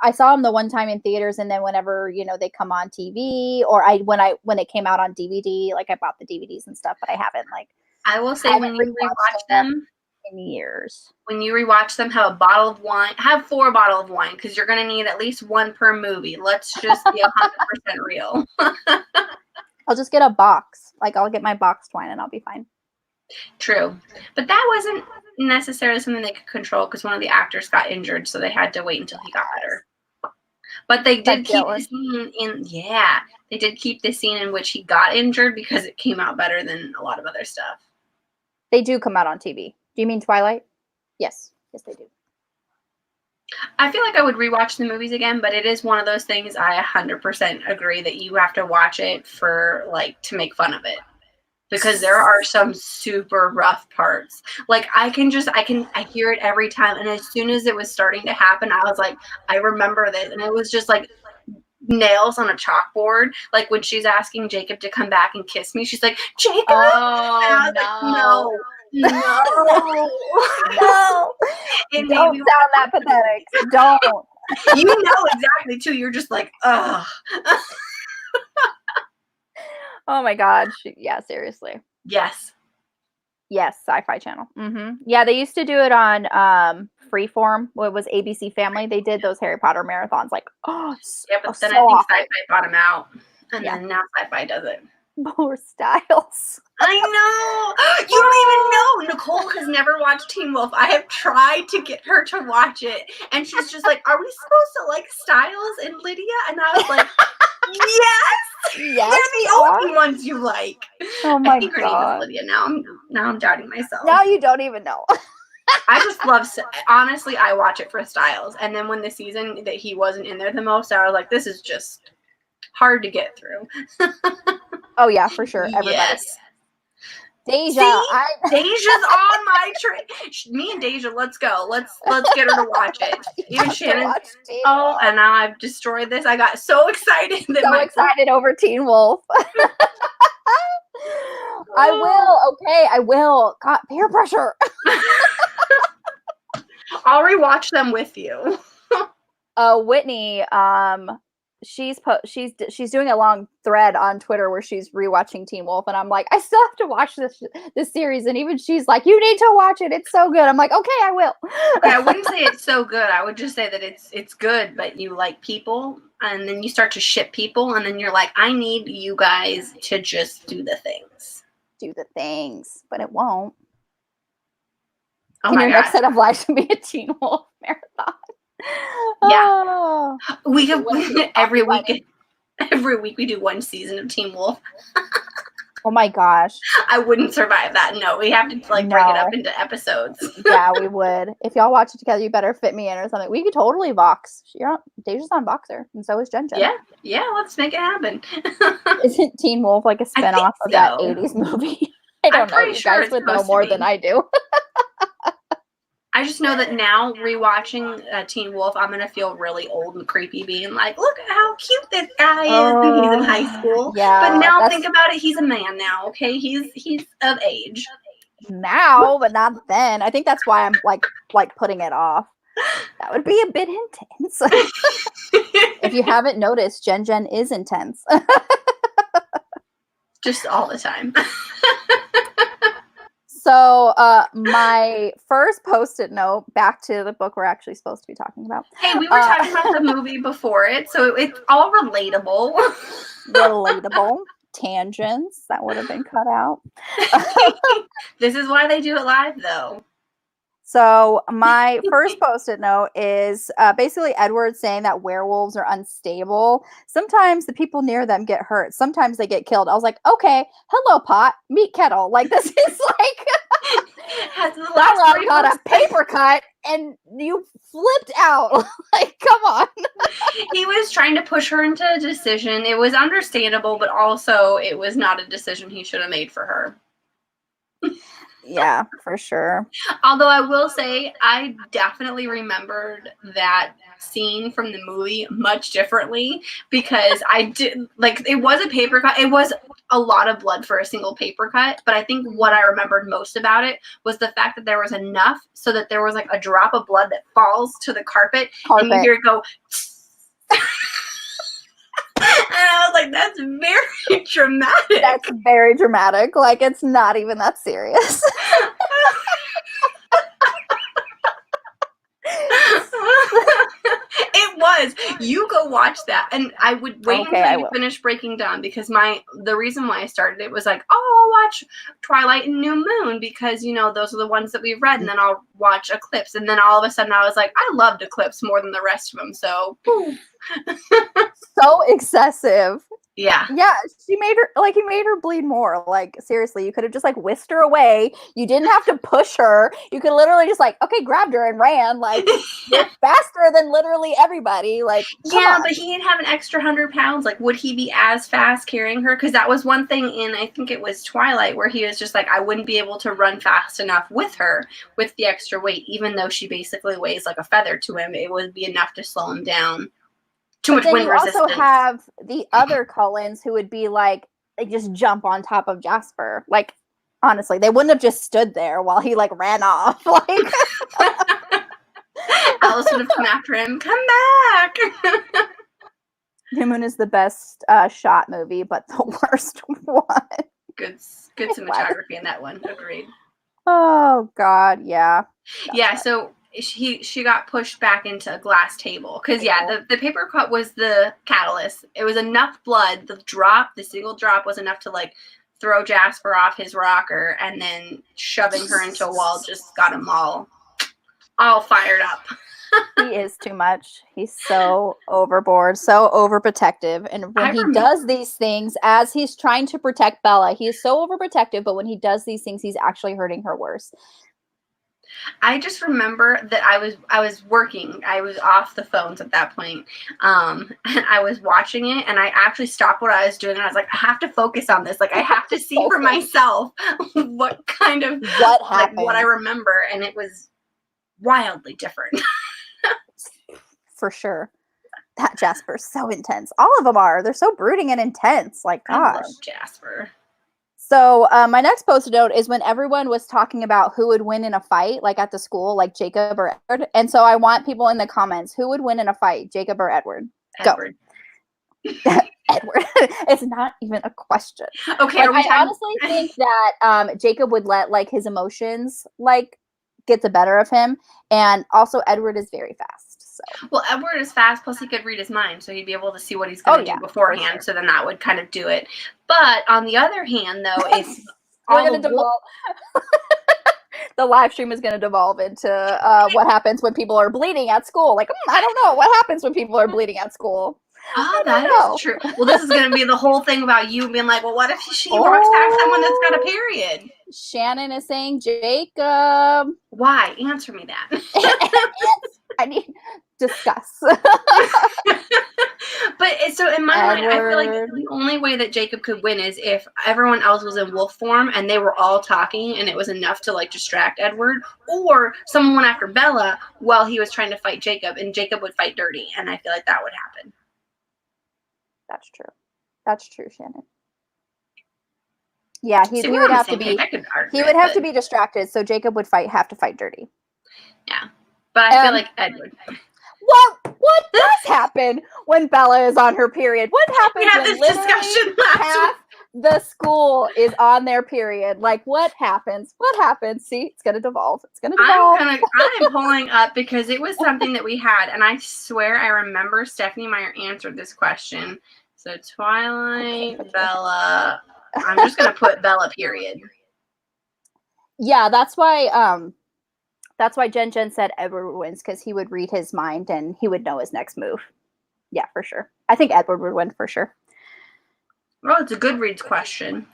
I saw them the one time in theaters, and then whenever they come on TV, or when it came out on DVD, I bought the DVDs and stuff, but I haven't I will say when you rewatch them. In years. When you rewatch them, have a bottle of wine. Have 4 bottles of wine because you're going to need at least 1 per movie. Let's just be 100% real. I'll just get a box. I'll get my boxed wine and I'll be fine. True. But that wasn't necessarily something they could control because one of the actors got injured, so they had to wait until he got better. But they did keep the scene in. Yeah, they did keep the scene in which he got injured because it came out better than a lot of other stuff. They do come out on TV. Do you mean Twilight? Yes, they do. I feel like I would rewatch the movies again, but it is one of those things I 100% agree that you have to watch it for to make fun of it. Because there are some super rough parts. I hear it every time, and as soon as it was starting to happen, I was like, I remember this, and it was just nails on a chalkboard. When she's asking Jacob to come back and kiss me, she's like, Jacob. Oh no. No. Don't sound that pathetic. Don't. You know exactly too. You're just ugh. Oh my God. Yeah, seriously. Yes, Sci-Fi Channel. Mm-hmm. Yeah, they used to do it on Freeform. What was ABC Family? They did those Harry Potter marathons. Yeah, but then I think Sci-Fi bought them out, and then now Sci-Fi does it. More Styles. I know. You don't even know. Nicole has never watched Teen Wolf. I have tried to get her to watch it, and she's just like, "Are we supposed to like Styles and Lydia?" And I was like, "Yes, they're the only ones you like." Oh my I think her God. name is Lydia. Now I'm doubting myself. Now you don't even know. I just love. Honestly, I watch it for Styles, and then when the season that he wasn't in there the most, I was like, "This is just hard to get through. Oh yeah, for sure. Everybody. Yes. Deja, See? Deja's on my train. Me and Deja, let's go. Let's get her to watch it. Even Shannon. Oh, and now I've destroyed this. I got so excited. Excited over Teen Wolf. I will. Okay, I will. God, peer pressure. I'll rewatch them with you. Whitney, she's doing a long thread on Twitter where she's rewatching Teen Wolf, and I'm like, I still have to watch this series, and even she's like, you need to watch it. It's so good. I'm like, okay, I will. I wouldn't say it's so good. I would just say that it's good, but you like people, and then you start to ship people, and then you're like, I need you guys to just do the things. Do the things, but it won't. Oh my your God. Next set of lives should be a Teen Wolf marathon. Yeah. Oh. We have every week we do one season of Teen Wolf. Oh my gosh. I wouldn't survive that. No, we have to break it up into episodes. Yeah, we would. If y'all watch it together, you better fit me in or something. We could totally Vox. Deja's on Voxer, and so is Jen. Yeah, let's make it happen. Isn't Teen Wolf like a spinoff of that 80s movie? I don't know. You guys would know more than I do. I just know that now, rewatching Teen Wolf, I'm going to feel really old and creepy being like, look at how cute this guy is when he's in high school. Yeah, but now think about it, he's a man now, okay? He's of age. Now, but not then. I think that's why I'm like putting it off. That would be a bit intense. If you haven't noticed, Jen is intense. Just all the time. So my first Post-it note, back to the book we're actually supposed to be talking about. Hey, we were talking about the movie before it, so it's all relatable. Relatable. Tangents that would have been cut out. This is why they do it live, though. So my first Post-it note is basically Edward saying that werewolves are unstable. Sometimes the people near them get hurt. Sometimes they get killed. I was like, okay, hello, pot, meet kettle. Like, this is like, got a paper cut and you flipped out. Like, come on. He was trying to push her into a decision. It was understandable, but also it was not a decision he should have made for her. Yeah, for sure. Although I will say, I definitely remembered that scene from the movie much differently because I did, like, it was a paper cut. It was a lot of blood for a single paper cut, but I think what I remembered most about it was the fact that there was enough so that there was like a drop of blood that falls to the carpet. And you hear it go. And I was like, that's very dramatic. That's very dramatic. Like, it's not even that serious. It was. You go watch that. And I would wait until you finish Breaking Dawn because the reason why I started it was like, oh, I'll watch Twilight and New Moon because, you know, those are the ones that we've read. And then I'll watch Eclipse. And then all of a sudden I was like, I loved Eclipse more than the rest of them. So, so excessive. Yeah. Yeah, he made her bleed more. Like, seriously, you could have just like whisked her away. You didn't have to push her. You could literally just like, okay, grabbed her and ran. Like, you're faster than literally everybody. Like, yeah, but he didn't have an extra 100 pounds. Like, would he be as fast carrying her? Because that was one thing in, I think it was Twilight, where he was just like, I wouldn't be able to run fast enough with her with the extra weight, even though she basically weighs like a feather to him. It would be enough to slow him down. Too much wind resistance. You also have the other Cullens who would be like just jump on top of Jasper. Like, honestly, they wouldn't have just stood there while he like ran off. Like, Alice would have come after him. Come back. New Moon is the best shot movie, but the worst one. Good cinematography in that one. Agreed. Oh God, yeah. Yeah. So. She got pushed back into a glass table because the paper cut was the catalyst. It was enough blood. The single drop was enough to like throw Jasper off his rocker, and then shoving her into a wall just got him all fired up. He is too much. He's so overboard, so overprotective, and when he does these things, as he's trying to protect Bella, he is so overprotective. But when he does these things, he's actually hurting her worse. I just remember that I was working. I was off the phones at that point. And I was watching it, and I actually stopped what I was doing, and I was like, I have to focus on this. Like, I have to see for myself what kind of What like happened. what I remember, and it was wildly different. For sure. That Jasper's so intense. All of them are. They're so brooding and intense. Like, I gosh. love Jasper. So my next post-it note is when everyone was talking about who would win in a fight, like at the school, like Jacob or Edward. And so I want people in the comments, who would win in a fight, Jacob or Edward? Edward. Go. Edward. It's not even a question. Okay, Like, I honestly think that Jacob would let like his emotions like get the better of him, and also Edward is very fast. So Well, Edward is fast, plus he could read his mind, so he'd be able to see what he's going to do beforehand, sure. so then that would kind of do it. But on the other hand, though, if we're going to devolve. The live stream is going to devolve into what happens when people are bleeding at school. Like, I don't know. What happens when people are bleeding at school? Oh, that is true. Well, this is going to be the whole thing about you being like, well, what if she walks past someone that's got a period? Shannon is saying Jacob. Why? Answer me that. I need discuss. But so in my mind, I feel like the only way that Jacob could win is if everyone else was in wolf form and they were all talking and it was enough to like distract Edward, or someone went after Bella while he was trying to fight Jacob, and Jacob would fight dirty, and I feel like that would happen. That's true. That's true, Shannon. Yeah, he would have to be. He would have to be distracted, so Jacob would have to fight dirty. Yeah, but I feel like Edward. What does happen when Bella is on her period? What happens when this literally discussion half the school is on their period? Like, what happens? What happens? See, it's gonna devolve. It's gonna devolve. I'm pulling up because it was something that we had, and I swear I remember Stephenie Meyer answered this question. So Twilight, Bella. I'm just gonna put Bella period. Yeah, that's why. That's why Jen said Edward wins, because he would read his mind and he would know his next move. Yeah, for sure. I think Edward would win for sure. Well, it's a Goodreads question.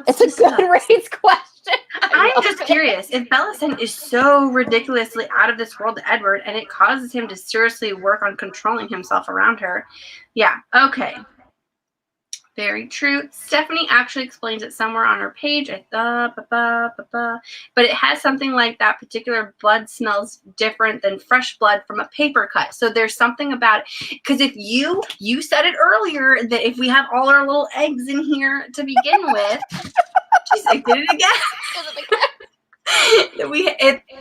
It's a Goodreads question. I'm just curious. If Bellison is so ridiculously out of this world to Edward, and it causes him to seriously work on controlling himself around her. Yeah, okay. Very true. Stephenie actually explains it somewhere on her page. But it has something like that particular blood smells different than fresh blood from a paper cut. So there's something about it. Because if you said it earlier that if we have all our little eggs in here to begin with, she's like, did it again.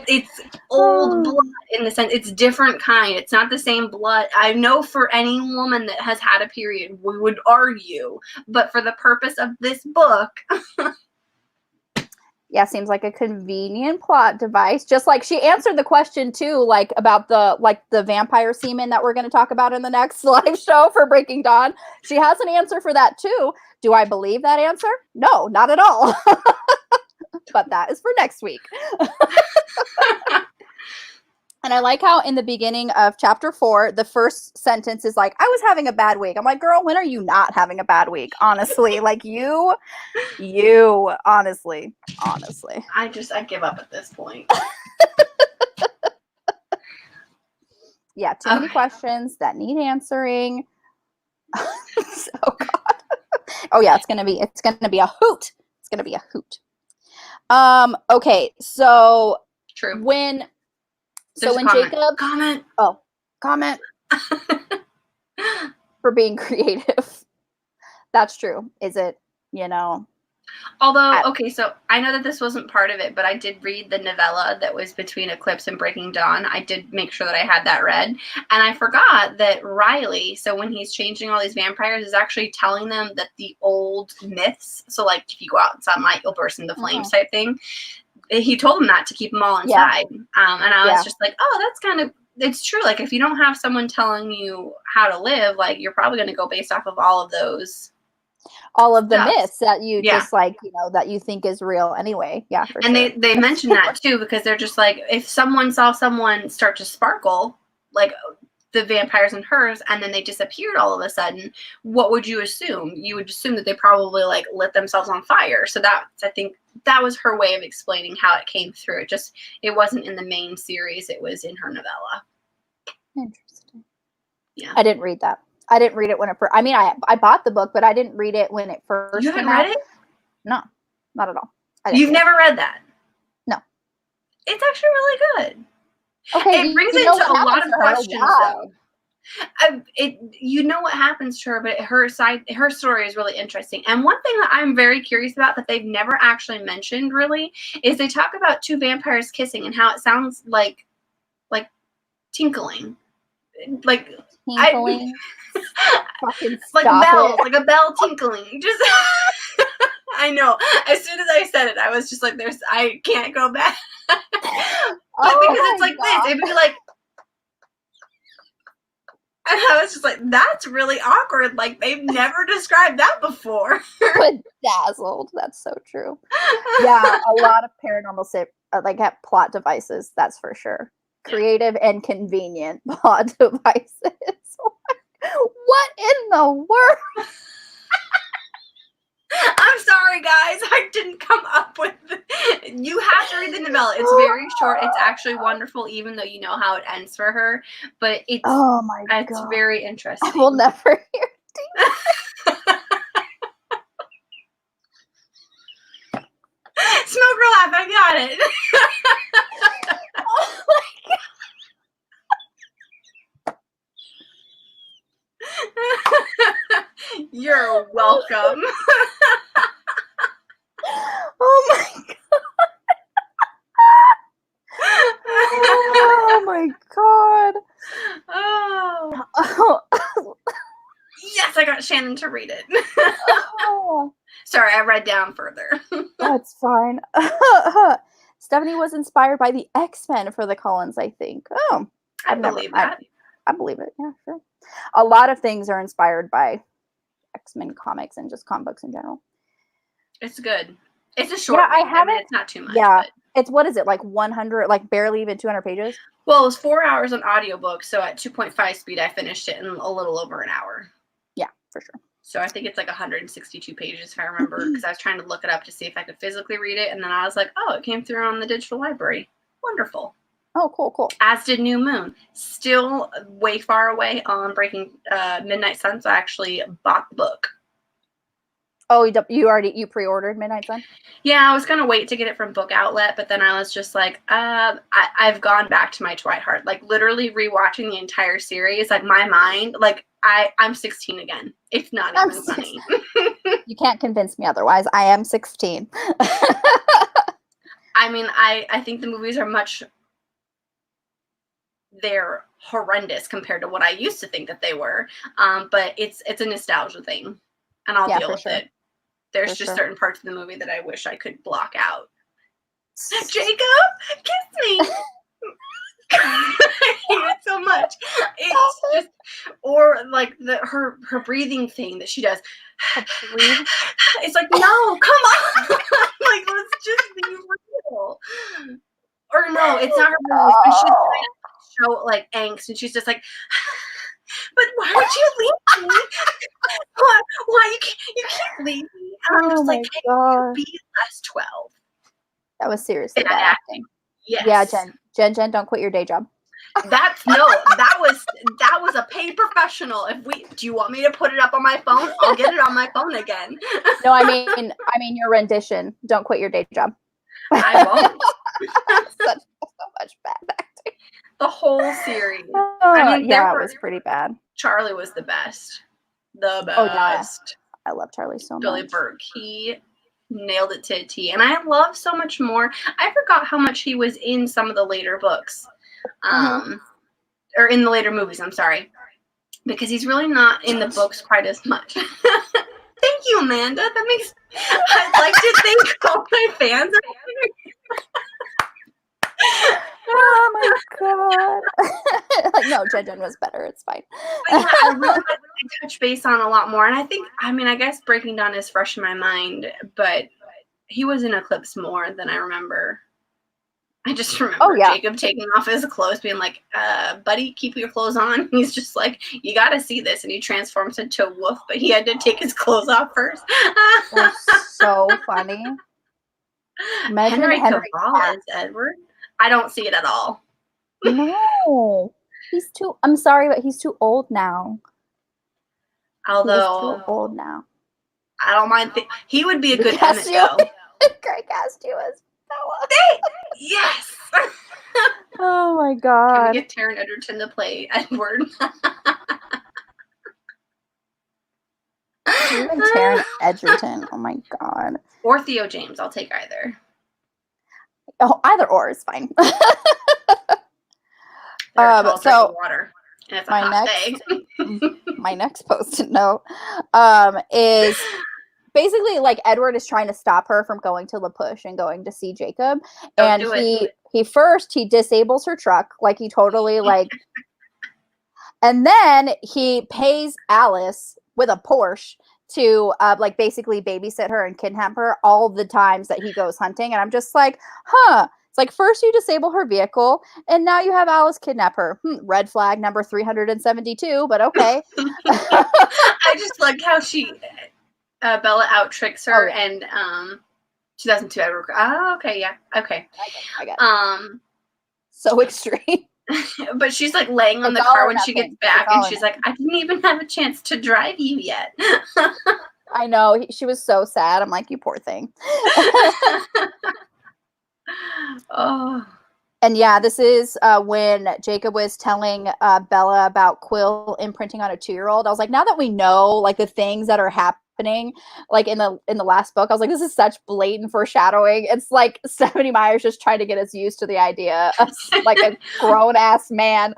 It's old blood in the sense it's different kind. It's not the same blood. I know for any woman that has had a period, we would argue, but for the purpose of this book, yeah, seems like a convenient plot device. Just like she answered the question too, like about the vampire semen that we're going to talk about in the next live show for Breaking Dawn. She has an answer for that too. Do I believe that answer? No, not at all. But that is for next week. And I like how in the beginning of chapter 4, the first sentence is like, I was having a bad week. I'm like, girl, when are you not having a bad week? Honestly, like you, honestly. I give up at this point. Yeah, too many questions that need answering. Oh God. Oh yeah, it's gonna be a hoot. It's gonna be a hoot. Okay, so true. When comment. Jacob comment for being creative. That's true. Is it, Although, okay, so I know that this wasn't part of it, but I did read the novella that was between Eclipse and Breaking Dawn. I did make sure that I had that read. And I forgot that Riley, so when he's changing all these vampires, is actually telling them that the old myths, so like if you go out in sunlight, you'll burst into flames type thing. He told them that to keep them all inside. Yeah. And I was just like, oh, that's kind of, it's true. Like if you don't have someone telling you how to live, like you're probably going to go based off of all of those. All of the myths that you just like, that you think is real anyway. Yeah. For and sure. they mention that too, because they're just like, if someone saw someone start to sparkle, like the vampires and hers, and then they disappeared all of a sudden, what would you assume? You would assume that they probably like lit themselves on fire. So that's, I think, that was her way of explaining how it came through. It wasn't in the main series. It was in her novella. Interesting. Yeah. I didn't read that. I didn't read it when it first. I mean, I bought the book, but I didn't read it when it first. You haven't read it? No, not at all. You've never read that? No. It's actually really good. Okay, It brings into a lot of questions, though. You know what happens to her, but her story is really interesting. And one thing that I'm very curious about that they've never actually mentioned really is they talk about two vampires kissing and how it sounds like tinkling, like tinkling. Fucking like bells, like a bell tinkling. Just I know. As soon as I said it, I was just like, I can't go back. Because it's like this. It would be like. And I was just like, that's really awkward. Like, they've never described that before. Bedazzled. That's so true. Yeah, a lot of paranormal have plot devices, that's for sure. Creative and convenient plot devices. What in the world? I'm sorry, guys. I didn't come up with it. You have to read the novella. It's very short. It's actually wonderful, even though you know how it ends for her. But it's it's very interesting. I will never hear it. Smoke or laugh, I got it. Oh my god. You're welcome. Oh my god. Oh my god. Oh. Yes, I got Shannon to read it. Oh. Sorry, I read down further. That's fine. Stephenie was inspired by the X-Men for the Collins, I think. Oh, I believe that. I believe it. Yeah, sure. A lot of things are inspired by X-Men comics and just comic books in general. It's good. It's a short. Yeah, I haven't. It's not too much. Yeah, but. It's what is it like 100? Like barely even 200 pages. Well, it was 4 hours on audiobook, so at 2.5 speed, I finished it in a little over an hour. Yeah, for sure. So I think it's like 162 pages if I remember, because I was trying to look it up to see if I could physically read it, and then I was like, oh, it came through on the digital library. Wonderful. Oh, cool. As did New Moon. Still way far away on Breaking Midnight Sun, so I actually bought the book. Oh, you pre-ordered Midnight Sun? Yeah, I was gonna wait to get it from Book Outlet, but then I was just like, I've gone back to my Twilight heart. Like literally rewatching the entire series, like my mind, like I'm 16 again. It's not even funny. You can't convince me otherwise. I am 16. I mean, I think the movies are they're horrendous compared to what I used to think that they were. But it's a nostalgia thing, and I'll deal with it. There's just certain parts of the movie that I wish I could block out. Jacob, kiss me. I hate it so much. It's just, or like her breathing thing that she does. It's like, no, come on. Like, let's just be real. Or no, it's not her breathing. But she's trying to show like angst, and she's just like, but why would you leave me? Why you can't leave me? And I'm just like, hey, you be less 12. That was seriously bad acting. Yes. Yeah, Jen, don't quit your day job. That was a paid professional. Do you want me to put it up on my phone? I'll get it on my phone again. No, I mean your rendition. Don't quit your day job. I won't. so much bad acting. The whole series. I mean, yeah, it was pretty bad. Charlie was the best. The best. Oh yeah, I love Charlie so much. Billy Burke. He nailed it to a T, and I love so much more. I forgot how much he was in some of the later books, or in the later movies. I'm sorry, because he's really not in the books quite as much. Thank you, Amanda. That makes. I'd like to thank all my fans. Oh my god. No, Jen was better. It's fine. But yeah, I really like to touch base on a lot more. And I guess Breaking Dawn is fresh in my mind, but he was in Eclipse more than I remember. I just remember Jacob taking off his clothes, being like, buddy, keep your clothes on. He's just like, you got to see this. And he transforms into a wolf, but he had to take his clothes off first. It was so funny. Imagine Henry Henry Cavill Cavill. as Edward? I don't see it at all. No. I'm sorry, but he's too old now. Although, He is too old now. I don't mind. He would be a good Cast Emmett, you- though. Great cast you as Bella. Yes! Oh my Can god. we get Taron Egerton to play Edward? Even Taron Egerton. Oh my god. Or Theo James. I'll take either. Oh, either or is fine. They're a tall drink so of water. And it's a my hot next- day. my next post-it note is basically like Edward is trying to stop her from going to La Push and going to see Jacob. Don't And do it. he disables her truck, like he totally like and then he pays Alice with a Porsche to like basically babysit her and kidnap her all the times that he goes hunting. And I'm just like, huh. It's like first you disable her vehicle and now you have Alice kidnap her. Red flag number 372, but okay. I just like how she Bella out tricks her and 2002 Edward. Oh, okay, yeah. Okay. I got it. So extreme. But she's like laying on the car when she gets back and she's like, I didn't even have a chance to drive you yet. I know. She was so sad. I'm like, you poor thing. Oh. And yeah, this is when Jacob was telling Bella about Quill imprinting on a 2-year-old. I was like, now that we know like the things that are happening, like in the last book, I was like, this is such blatant foreshadowing. It's like Stephenie Meyer's just trying to get us used to the idea of like a grown ass man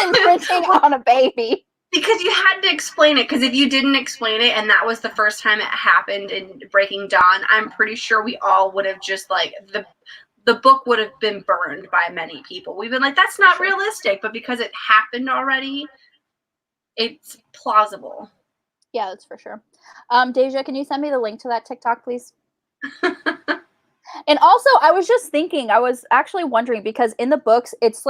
imprinting on a baby. Because you had to explain it. Because if you didn't explain it, and that was the first time it happened in Breaking Dawn, I'm pretty sure we all would have just like the book would have been burned by many people. We've been like, that's not realistic. But because it happened already, it's plausible. Yeah, that's for sure. Deja, can you send me the link to that TikTok, please? And also, I was just thinking, I was actually wondering, because in the books, it's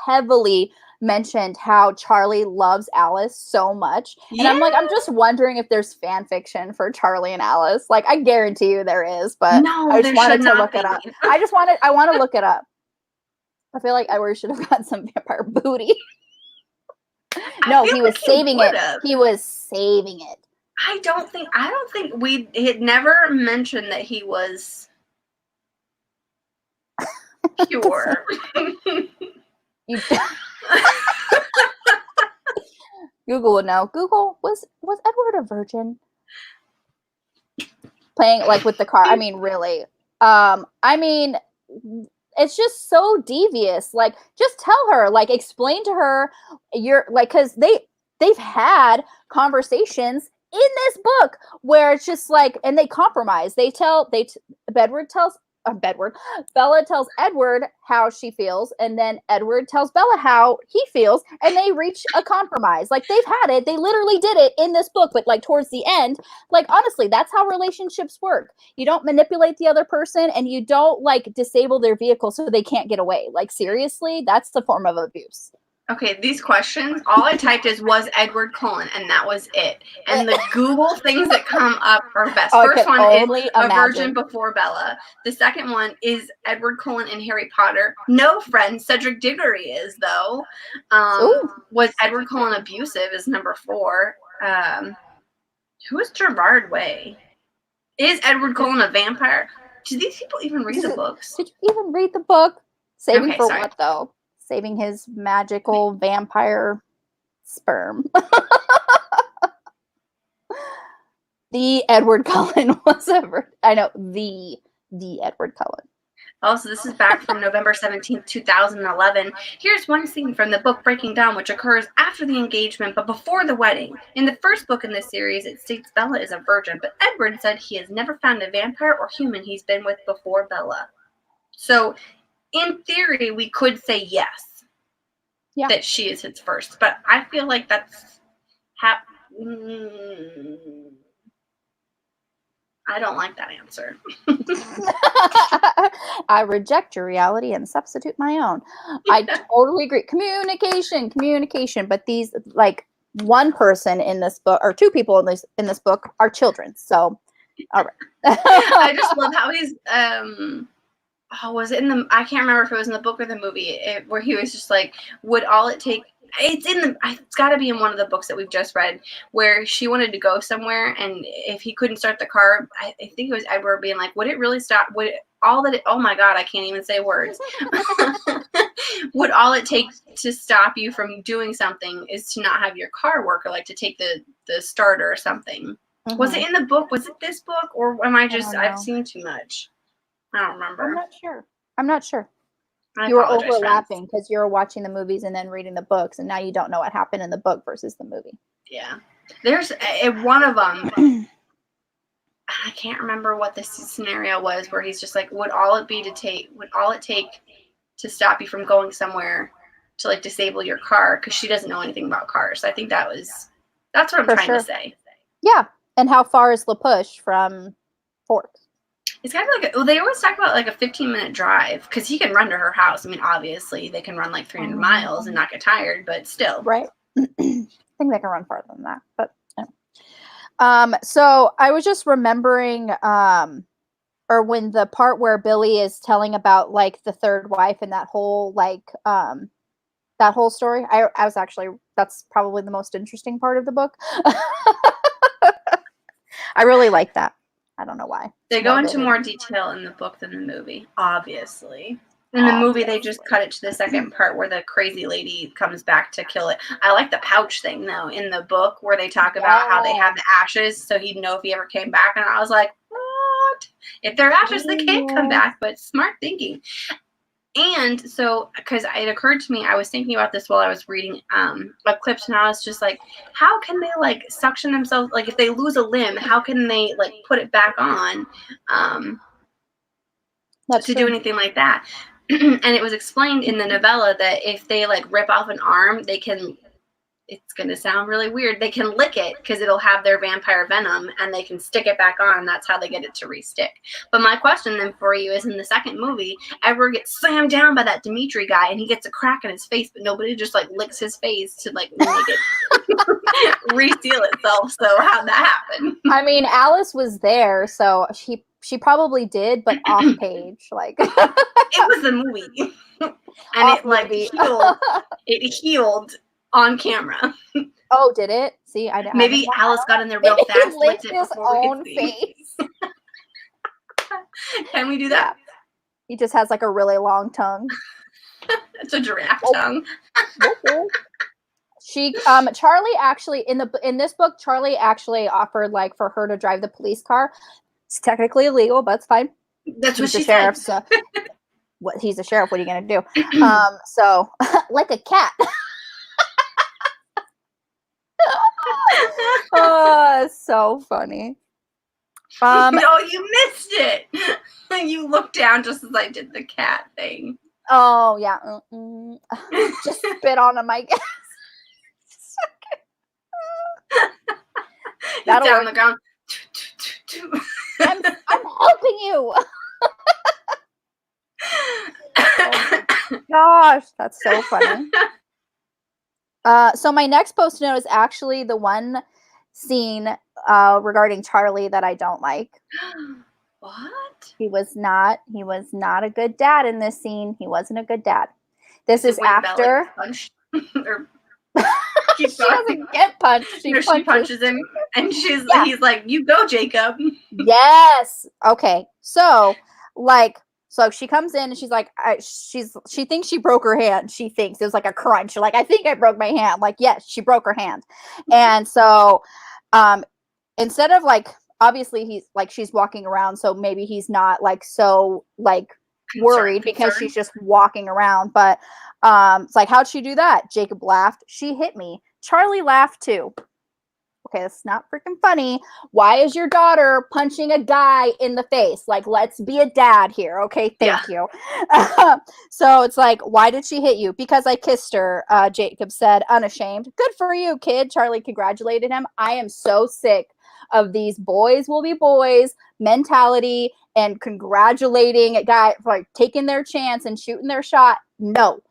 heavily mentioned how Charlie loves Alice so much. And I'm like, I'm just wondering if there's fan fiction for Charlie and Alice. Like, I guarantee you there is, but no, I just wanted to look it up. I want to look it up. I feel like I should have got some vampire booty. No, he was saving it. He was saving it. I don't think we had never mentioned that he was pure. Google would know. Google, was Edward a virgin? Playing like with the car. I mean, really. I mean, it's just so devious. Like, just tell her, like, explain to her you're like, because they've had conversations in this book where it's just like, and they compromise. Bella tells Edward how she feels, and then Edward tells Bella how he feels, and they reach a compromise. Like, they've had it. They literally did it in this book, but like towards the end, like, honestly, that's how relationships work. You don't manipulate the other person, and you don't like disable their vehicle so they can't get away. Like, seriously, that's the form of abuse. Okay, these questions, all I typed was Edward Cullen, and that was it. And the Google things that come up are best. First one is a virgin before Bella. The second one is Edward Cullen in Harry Potter. No, friend, Cedric Diggory is, though. Was Edward Cullen abusive is number 4. Who is Gerard Way? Is Edward Cullen a vampire? Do these people even read the books? Did you even read the book? Saving okay, for sorry. What, though? Saving his magical vampire sperm. The Edward Cullen was the Edward Cullen. Also, this is back from November 17th, 2011. Here's one scene from the book Breaking Dawn, which occurs after the engagement but before the wedding. In the first book in this series, it states Bella is a virgin, but Edward said he has never found a vampire or human he's been with before Bella. So, in theory, we could say yes, that she is his first. But I feel like that's... I don't like that answer. I reject your reality and substitute my own. I totally agree. Communication. But these, like, one person in this book, or two people in this book, are children. So All right. I just love how he's was it in the, I can't remember if it was in the book or the movie, where he was just like, would all it take, it's got to be in one of the books that we've just read, where she wanted to go somewhere, and if he couldn't start the car, I think it was Edward being like, would it really stop, would it, oh my God, I can't even say words. Would all it take to stop you from doing something is to not have your car work, or like to take the starter or something. Mm-hmm. Was it in the book? Was it this book? Or am I've seen too much? I don't remember. I'm not sure. You were overlapping because you were watching the movies and then reading the books, and now you don't know what happened in the book versus the movie. Yeah. There's one of them. I can't remember what the scenario was, where he's just like, would all it take to stop you from going somewhere to like disable your car? Because she doesn't know anything about cars. So I think that's what I'm trying to say. Yeah. And how far is La Push from Forks? It's kind of like, they always talk about like a 15-minute drive, because he can run to her house. I mean, obviously they can run like 300 miles and not get tired, but still. Right. I think they can run farther than that, but yeah. So I was just remembering, or when the part where Billy is telling about like the third wife and that whole story, I was actually, that's probably the most interesting part of the book. I really like that. I don't know why. They go into more detail in the book than the movie, obviously. In the movie, they just cut it to the second part where the crazy lady comes back to kill it. I like the pouch thing, though, in the book, where they talk about how they have the ashes so he'd know if he ever came back. And I was like, what? If they're ashes, they can't come back, but smart thinking. And so, because it occurred to me, I was thinking about this while I was reading Eclipse, and I was just like, how can they like suction themselves? Like, if they lose a limb, how can they like put it back on to do anything like that? And it was explained in the novella that if they like rip off an arm, they can, it's going to sound really weird, they can lick it because it'll have their vampire venom, and they can stick it back on. That's how they get it to re-stick. But my question then for you is, in the second movie, Edward gets slammed down by that Dimitri guy, and he gets a crack in his face, but nobody just like licks his face to like make it reseal itself. So how'd that happen? I mean, Alice was there, so she probably did, but off page, like it was the movie, and it like healed. It healed on camera. Oh, did it? See, maybe Alice got in there real fast, licked it before we could see. Face. Can we do that? Yeah. He just has like a really long tongue. It's a giraffe tongue. Charlie actually in this book, Charlie actually offered like for her to drive the police car. It's technically illegal, but it's fine. That's what she's she said. So he's a sheriff. What are you gonna do? So like a cat. Oh, so funny. No, you missed it. You looked down just as I did the cat thing. Oh yeah. Just spit on him, I guess. That'll down work. The ground. I'm helping you. Oh my gosh, that's so funny. So my next post note is actually the one scene regarding Charlie that I don't like. What? He was not a good dad in this scene. He wasn't a good dad. This is after. She doesn't get punched. She punches him, and he's like, "You go, Jacob." Yes. Okay. So she comes in and she's like, she thinks she broke her hand. She thinks it was like a crunch. Like, I think I broke my hand. Like, yes, she broke her hand. And so, instead of like, obviously he's like, she's walking around. So maybe he's not like, so like worried because she's just walking around. But, it's like, how'd she do that? Jacob laughed. She hit me. Charlie laughed too. Okay, that's not freaking funny. Why is your daughter punching a guy in the face? Like, let's be a dad here. Okay, thank you. So it's like, why did she hit you? Because I kissed her, Jacob said, unashamed. Good for you, kid. Charlie congratulated him. I am so sick of these boys will be boys mentality and congratulating a guy for like taking their chance and shooting their shot. No.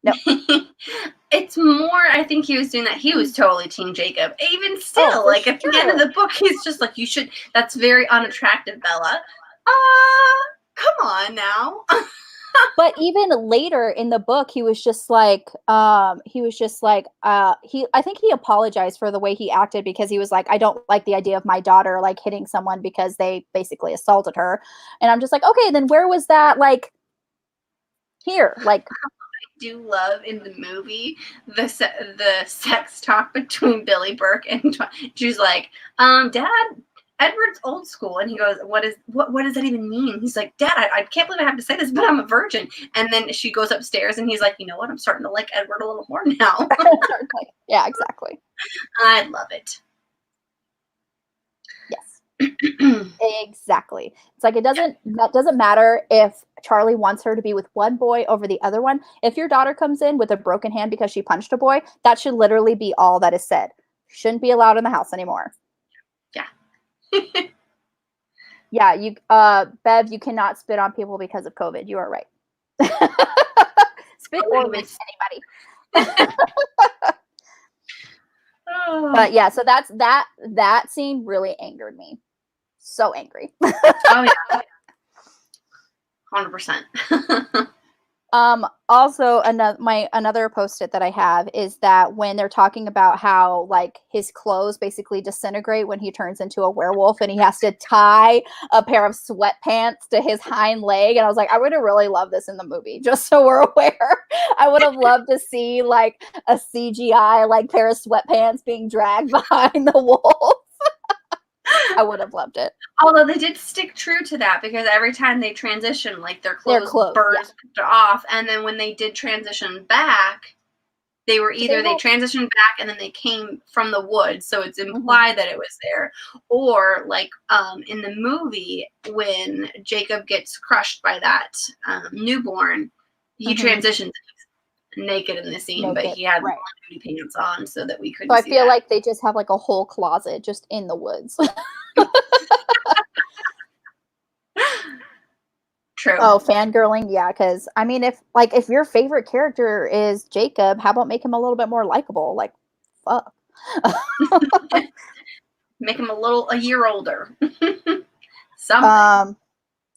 No. It's more, I think he was doing that. He was totally Team Jacob. Even still, like at the end of the book, he's just like, you should, that's very unattractive, Bella. Come on now. But even later in the book, he was just like, I think he apologized for the way he acted because he was like, I don't like the idea of my daughter like hitting someone because they basically assaulted her. And I'm just like, okay, then where was that like here? Like, do love in the movie the sex talk between Billy Burke and she's like, Dad, Edward's old school, and he goes, what does that even mean? He's like, Dad, I can't believe I have to say this, but I'm a virgin. And then she goes upstairs, and he's like, you know what? I'm starting to like Edward a little more now. Yeah, exactly. I love it. Yes. Exactly. It's like that doesn't matter if Charlie wants her to be with one boy over the other one. If your daughter comes in with a broken hand because she punched a boy, that should literally be all that is said. Shouldn't be allowed in the house anymore. Yeah. Yeah, you Bev, you cannot spit on people because of COVID. You are right. Spit or rinse anybody. But yeah, so that scene really angered me. So angry. Oh yeah. 100%. Also another post-it that I have is that when they're talking about how like his clothes basically disintegrate when he turns into a werewolf and he has to tie a pair of sweatpants to his hind leg, and I was like, I would have really loved this in the movie, just so we're aware. I would have loved to see like a CGI like pair of sweatpants being dragged behind the wolf. I would have loved it. Although they did stick true to that because every time they transitioned, like their clothes burned off, and then when they did transition back, they were either they transitioned back and then they came from the woods, so it's implied that it was there, or like in the movie when Jacob gets crushed by that newborn, he transitions naked in the scene, but he had nudie pants on so that we couldn't. So I feel like they just have like a whole closet just in the woods. True. Oh, fangirling, yeah, because I mean, if your favorite character is Jacob, how about make him a little bit more likable? Like, fuck. Make him a year older. Something.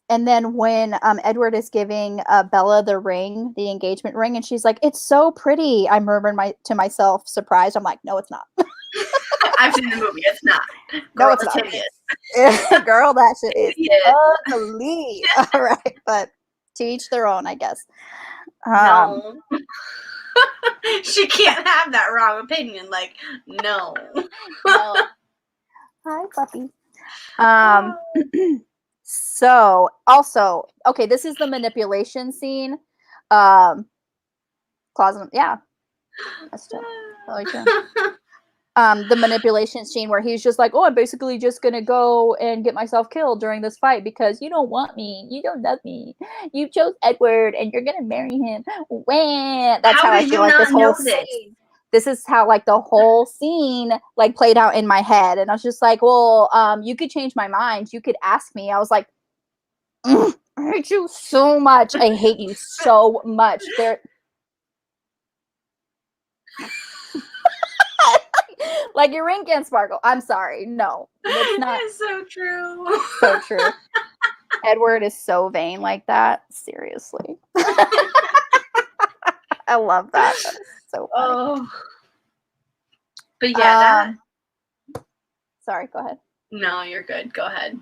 And then when Edward is giving Bella the ring, the engagement ring, and she's like, "It's so pretty," I murmured to myself, surprised. I'm like, "No, it's not." I've seen the movie. It's not. Girl, no, it's not. Hideous. Girl, that shit is ugly. All right, but to each their own, I guess. No. She can't have that wrong opinion. Like, no. No. Hi, puppy. So, also, okay, this is the manipulation scene. Closet, yeah. That's true. Totally true. The manipulation scene where he's just like, oh, I'm basically just gonna go and get myself killed during this fight because you don't want me, you don't love me, you chose Edward and you're gonna marry him. Wham! That's how I feel like this whole scene. This is how like the whole scene like played out in my head, and I was just like, well, you could change my mind, you could ask me. I was like, I hate you so much. I hate you so much. Like your ring can't sparkle. I'm sorry. No, it's not. It's so true. So true. Edward is so vain like that. Seriously. I love that. That is so funny. Oh. But yeah, sorry, go ahead. No, you're good. Go ahead.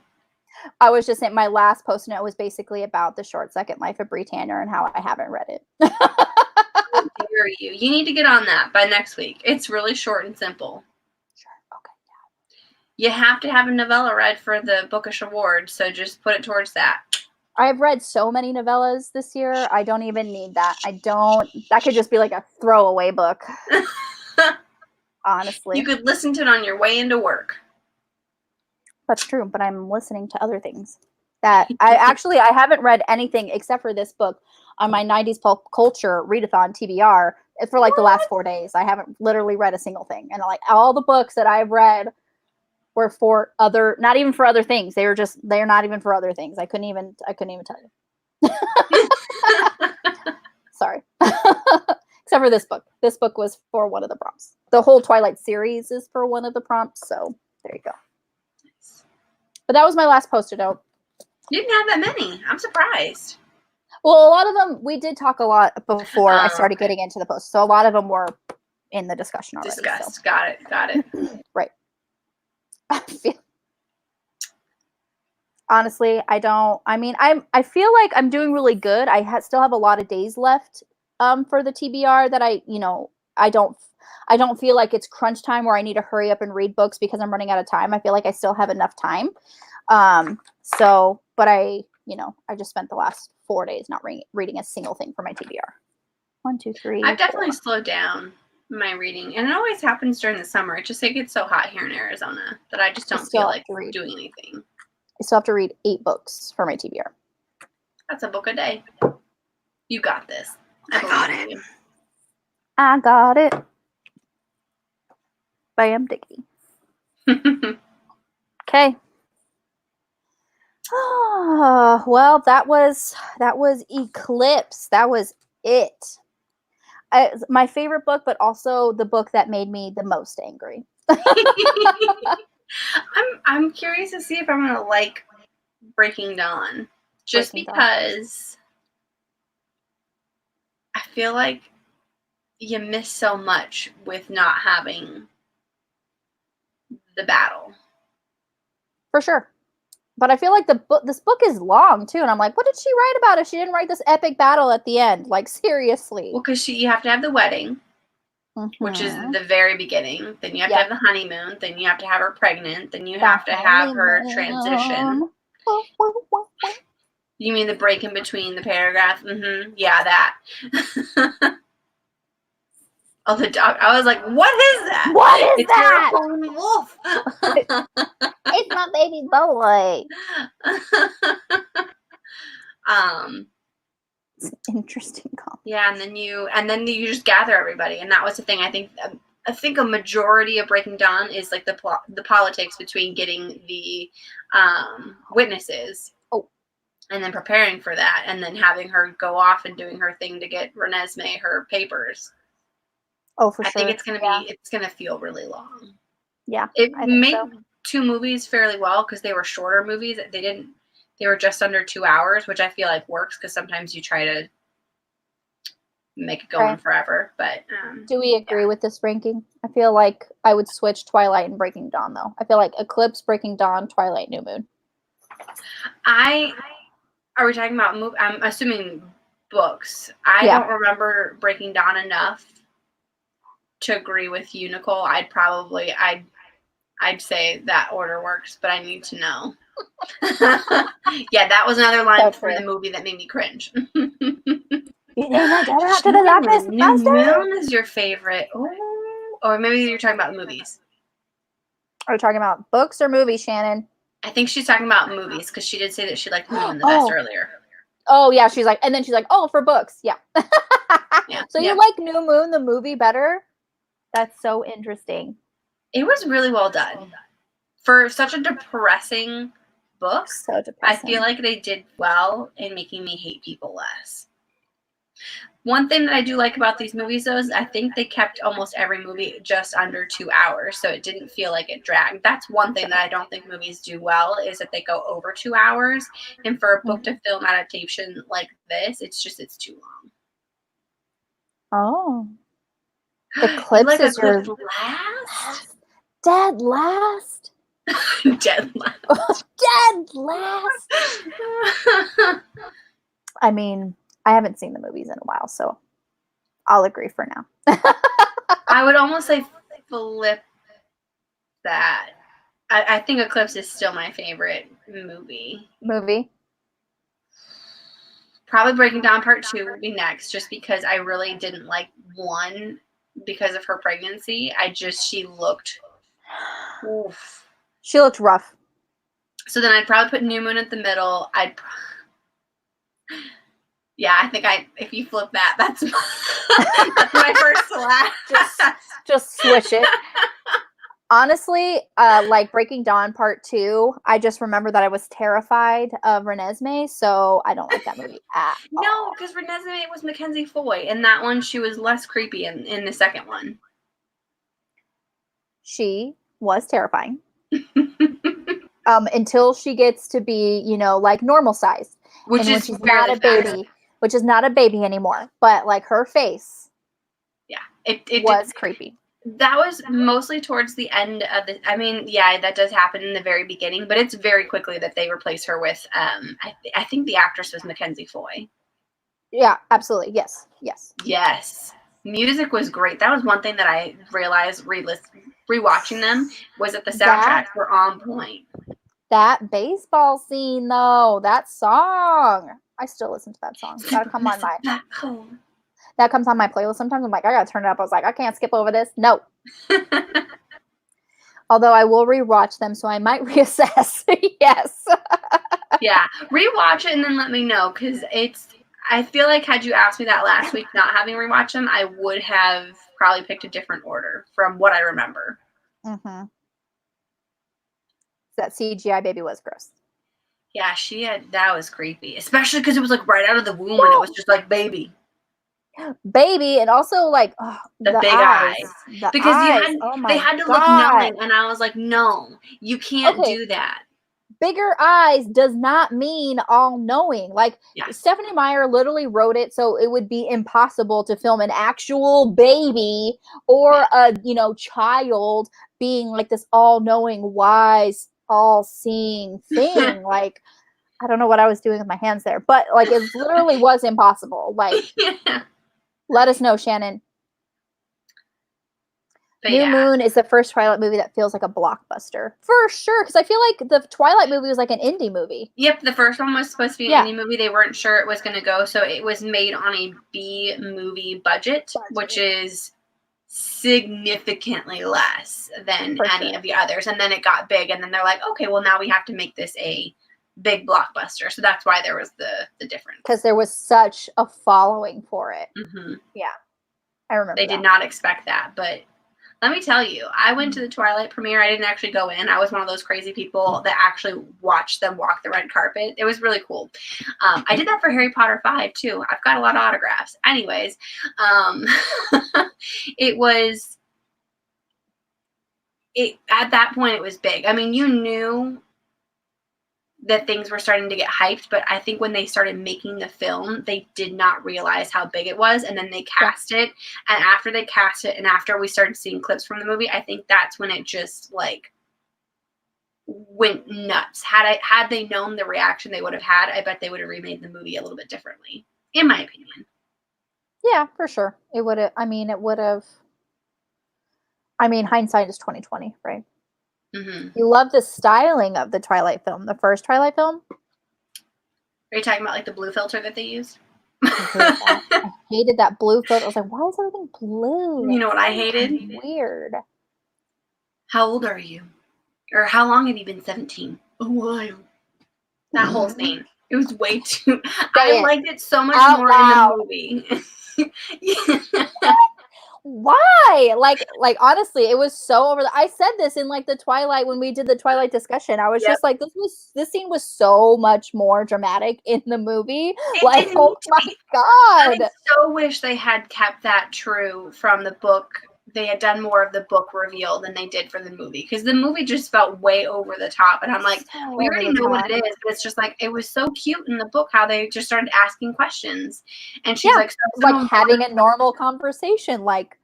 I was just saying my last post note was basically about the short second life of Bree Tanner and how I haven't read it. How dare you? You need to get on that by next week. It's really short and simple. Sure. Okay. Yeah. You have to have a novella read for the Bookish Award, so just put it towards that. I've read so many novellas this year. I don't even need that. That could just be like a throwaway book. Honestly. You could listen to it on your way into work. That's true, but I'm listening to other things that I haven't read anything except for this book on my 90s pulp culture readathon TBR for like the last 4 days. I haven't literally read a single thing. And like all the books that I've read were for not even for other things. They're not even for other things. I couldn't even tell you. Sorry. Except for this book. This book was for one of the prompts. The whole Twilight series is for one of the prompts, so there you go. Nice. But that was my last Post-it note. You didn't have that many. I'm surprised. Well, a lot of them, we did talk a lot before I started okay. getting into the post. So a lot of them were in the discussion already. Discussed. So. Got it. Right. Honestly, I feel like I'm doing really good. I still have a lot of days left for the TBR that I don't feel like it's crunch time where I need to hurry up and read books because I'm running out of time. I feel like I still have enough time. But I just spent the last 4 days not reading a single thing for my TBR. 1, 2, 3. I've definitely slowed down my reading, and it always happens during the summer. It just gets so hot here in Arizona that I just don't feel like doing anything. I still have to read 8 books for my TBR. That's a book a day. You got this. I got it. I got it. Bam diggity. Okay. Oh, well, that was Eclipse. That was it. My favorite book, but also the book that made me the most angry. I'm curious to see if I'm gonna like Breaking Dawn, just because I feel like you miss so much with not having the battle. For sure. But I feel like this book is long too, and I'm like, what did she write about if she didn't write this epic battle at the end? Like, seriously. Well, because you have to have the wedding, which is the very beginning. Then you have to have the honeymoon. Then you have to have her pregnant. Then you have to have her transition. You mean the break in between the paragraph? Mm-hmm. Yeah, that. Oh, the dog. I was like, what is that? What is that? Your lone wolf. It's my baby boy. It's an interesting comment. Yeah, and then you just gather everybody, and that was the thing. I think a majority of Breaking Dawn is like the politics between getting the witnesses, and then preparing for that, and then having her go off and doing her thing to get Renesmee her papers. Oh, for sure. I think it's gonna feel really long. Yeah, it made 2 movies fairly well because they were shorter movies. They were just under 2 hours, which I feel like works because sometimes you try to make it go on forever. But do we agree with this ranking? I feel like I would switch Twilight and Breaking Dawn though. I feel like Eclipse, Breaking Dawn, Twilight, New Moon. Are we talking about I'm assuming books. I don't remember Breaking Dawn enough to agree with you, Nicole. I'd say that order works, but I need to know. Yeah, that was another line from the movie that made me cringe. New Moon is your favorite. Oh, or maybe you're talking about movies. Are we talking about books or movies, Shannon? I think she's talking about movies because she did say that she liked New Moon the best earlier. Oh yeah, she's like, for books, yeah. So you like New Moon the movie better? That's so interesting. It was really well done for such a depressing book. So depressing. I feel like they did well in making me hate people less. One thing that I do like about these movies, though, is I think they kept almost every movie just under 2 hours, so it didn't feel like it dragged. That's one thing that I don't think movies do well, is that they go over 2 hours. And for a book-to-film adaptation like this, it's too long. Oh. Eclipse is your last? Dead last? Dead last. Dead last. I mean, I haven't seen the movies in a while, so I'll agree for now. I would almost say flip that. I think Eclipse is still my favorite movie. Probably Breaking Dawn Part 2 would be next, just because I really didn't like 1 because of her pregnancy. She looked rough. So then I'd probably put New Moon at the middle. I think if you flip that, that's my first to last. Just switch it. Honestly, like Breaking Dawn Part 2, I just remember that I was terrified of Renesmee, so I don't like that movie at No, all. because Renesmee was Mackenzie Foy. In that one, she was less creepy in the second one. She was terrifying. Until she gets to be, like normal sized. Which and when is she's fairly not a baby, fast. which is not a baby anymore, but like her face It was creepy. That was mostly towards the end of the. I mean, yeah, that does happen in the very beginning, but it's very quickly that they replace her with. I think the actress was Mackenzie Foy. Yeah, absolutely. Yes. Yes, music was great. That was one thing that I realized rewatching them was that the soundtracks were on point. That baseball scene, though, that song. I still listen to that song. That'll come on that comes on my playlist sometimes. I'm like, I gotta turn it up. I was like, I can't skip over this. No. Although I will rewatch them, so I might reassess. Yes. Yeah, rewatch it and then let me know, because I feel like had you asked me that last week, not having rewatched them, I would have probably picked a different order from what I remember. Mm-hmm. That CGI baby was gross. Yeah, that was creepy, especially because it was like right out of the womb and it was just like baby, and also like the big eyes. The because eyes. They had to look knowing, and I was like, no, you can't do that. Bigger eyes does not mean all knowing. Like Stephenie Meyer literally wrote it so it would be impossible to film an actual baby or a child being like this all knowing, wise, all seeing thing. Like, I don't know what I was doing with my hands there, but like it literally was impossible. Like, let us know, Shannon. But New Moon is the first Twilight movie that feels like a blockbuster. For sure, because I feel like the Twilight movie was like an indie movie. Yep, the first one was supposed to be an indie movie. They weren't sure it was going to go, so it was made on a B movie budget, which is significantly less than any of the others. And then it got big, and then they're like, okay, well, now we have to make this a big blockbuster. So that's why there was the difference. Because there was such a following for it. Mm-hmm. Yeah, I remember They did not expect that, but let me tell you, I went to the Twilight premiere. I didn't actually go in. I was one of those crazy people that actually watched them walk the red carpet. It was really cool. I did that for Harry Potter 5, too. I've got a lot of autographs. Anyways, at that point, it was big. I mean, you knew that things were starting to get hyped, but I think when they started making the film, they did not realize how big it was, and then they cast it, and after they cast it, and after we started seeing clips from the movie, I think that's when it just, like, went nuts. Had they known the reaction they would have had, I bet they would have remade the movie a little bit differently, in my opinion. Yeah, for sure. It would have, hindsight is 20/20, right? Mm-hmm. You love the styling of the Twilight film, the first Twilight film. Are you talking about like the blue filter that they used? I hated that blue filter. I was like, why is everything blue? You know what I hated? Weird. How old are you? Or how long have you been 17? A while. That whole scene. It was way too... I liked it so much more in the movie. Why? Like honestly, it was so over. I said this in like the Twilight when we did the Twilight discussion. I was just like, this scene was so much more dramatic in the movie. Like, oh my god! I so wish they had kept that true from the book. They had done more of the book reveal than they did for the movie, because the movie just felt way over the top, and I'm like, we already know what it is, but it's just like, it was so cute in the book how they just started asking questions, and she's like, like having a normal conversation like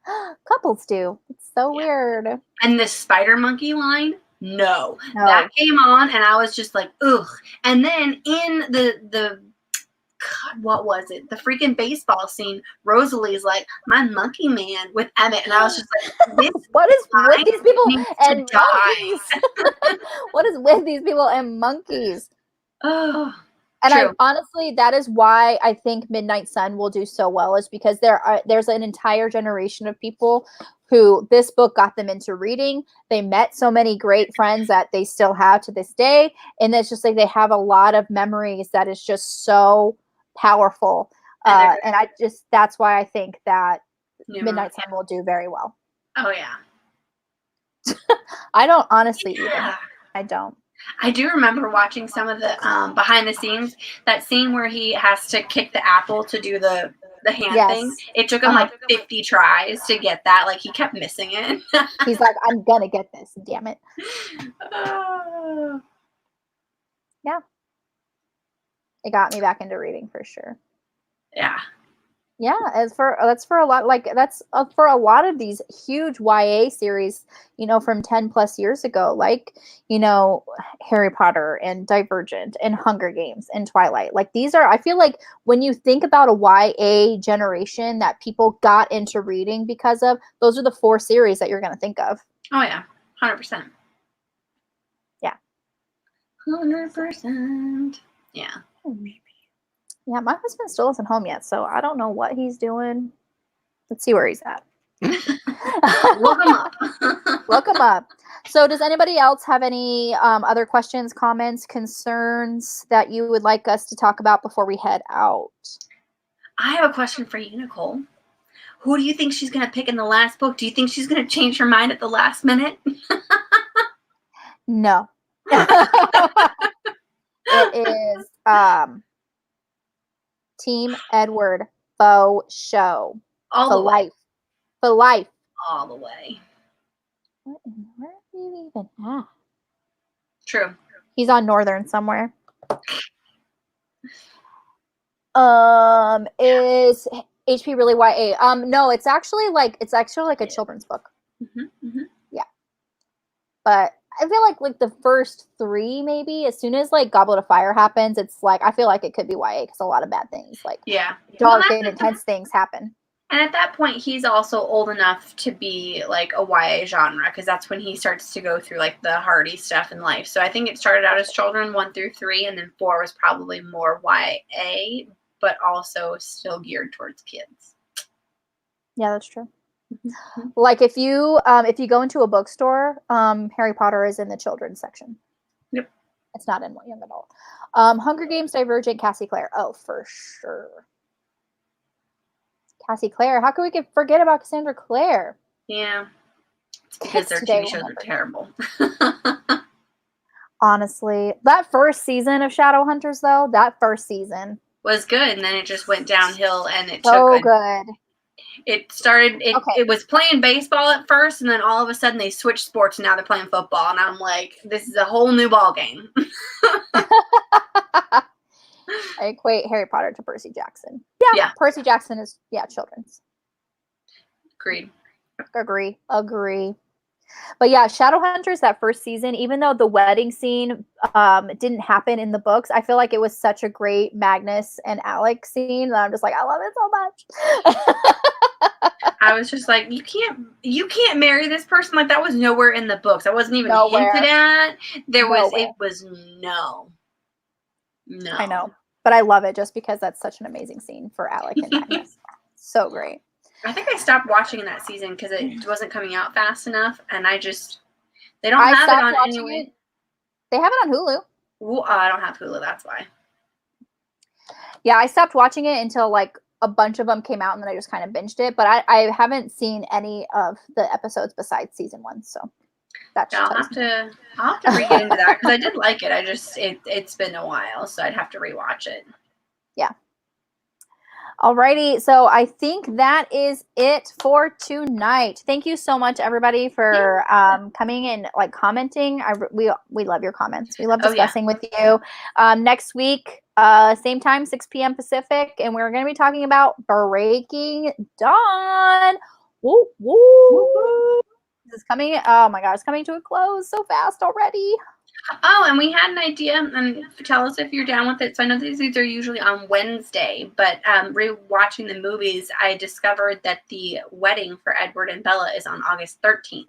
couples do. It's so weird. And the spider monkey line, no, that came on, and I was just like, ugh. And then in the God, what was it? The freaking baseball scene. Rosalie's like, my monkey man with Emmett, and I was just like, this what is with these people and monkeys? What is with these people and monkeys? Oh, and honestly, that is why I think Midnight Sun will do so well, is because there's an entire generation of people who this book got them into reading. They met so many great friends that they still have to this day, and it's just like they have a lot of memories that is just so powerful, and that's why I think that Midnight Sun will do very well. Oh yeah, I don't honestly either. Yeah. I don't. I do remember watching some of the behind the scenes, that scene where he has to kick the apple to do the hand thing. Yes. It took him like 50 tries to get that. Like, he kept missing it. He's like, I'm gonna get this, damn it. Yeah. It got me back into reading for sure. Yeah. Yeah, that's for a lot, like that's for a lot of these huge YA series, you know, from 10 plus years ago, like, you know, Harry Potter and Divergent and Hunger Games and Twilight. Like, these are, I feel like when you think about a YA generation that people got into reading because of, those are the 4 series that you're going to think of. Oh yeah, 100%. Yeah. 100%. Yeah. Yeah, my husband still isn't home yet, so I don't know what he's doing. Let's see where he's at. Look him up. Look him up. So does anybody else have any other questions, comments, concerns that you would like us to talk about before we head out? I have a question for you, Nicole. Who do you think she's going to pick in the last book? Do you think she's going to change her mind at the last minute? No. It is Team Edward Faux Show. All For the way. life. For life. All the way. Where are you even at? True. He's on Northern somewhere. Is HP really YA? No, it's actually like a children's book. Mm-hmm, mm-hmm. Yeah. But I feel like the first 3, maybe, as soon as like Goblet of Fire happens, it's like, I feel like it could be YA because a lot of bad things, like dark and intense things happen. And at that point, he's also old enough to be like a YA genre, because that's when he starts to go through like the hardy stuff in life. So I think it started out as children 1 through 3, and then 4 was probably more YA, but also still geared towards kids. Yeah, that's true. Mm-hmm. Like if you go into a bookstore, Harry Potter is in the children's section. Yep. It's not in young adult. Hunger Games, Divergent, Cassie Clare. Oh, for sure. Cassie Clare. How could we forget about Cassandra Clare? Yeah. It's because their TV shows are terrible. Honestly. That first season of Shadowhunters, though, that first season was good, and then it just went downhill, and it so good. It started, it was playing baseball at first, and then all of a sudden they switched sports, and now they're playing football, and I'm like, this is a whole new ball game. I equate Harry Potter to Percy Jackson. Yeah. Percy Jackson is, children's. Agree. But yeah, Shadowhunters, that first season, even though the wedding scene didn't happen in the books, I feel like it was such a great Magnus and Alec scene that I'm just like, I love it so much. I was just like, you can't marry this person. Like, that was nowhere in the books. That wasn't even hinted at. It was no. I know, but I love it just because that's such an amazing scene for Alec and Magnus. So great. I think I stopped watching that season because it wasn't coming out fast enough, and they don't have it on anyway. They have it on Hulu. Well, I don't have Hulu, that's why. Yeah, I stopped watching it until like a bunch of them came out, and then I just kind of binged it. But I haven't seen any of the episodes besides season 1, so that's. I'll have to re-get into that because I did like it. It's been a while, so I'd have to rewatch it. Yeah. Alrighty, so I think that is it for tonight. Thank you so much, everybody, for coming and like commenting. We love your comments. We love discussing with you. Next week, same time, 6 p.m. Pacific, and we're going to be talking about Breaking Dawn. Woo woo! This is coming. Oh my God, it's coming to a close so fast already. Oh, and we had an idea, and tell us if you're down with it. So I know these are usually on Wednesday, but rewatching the movies, I discovered that the wedding for Edward and Bella is on August 13th.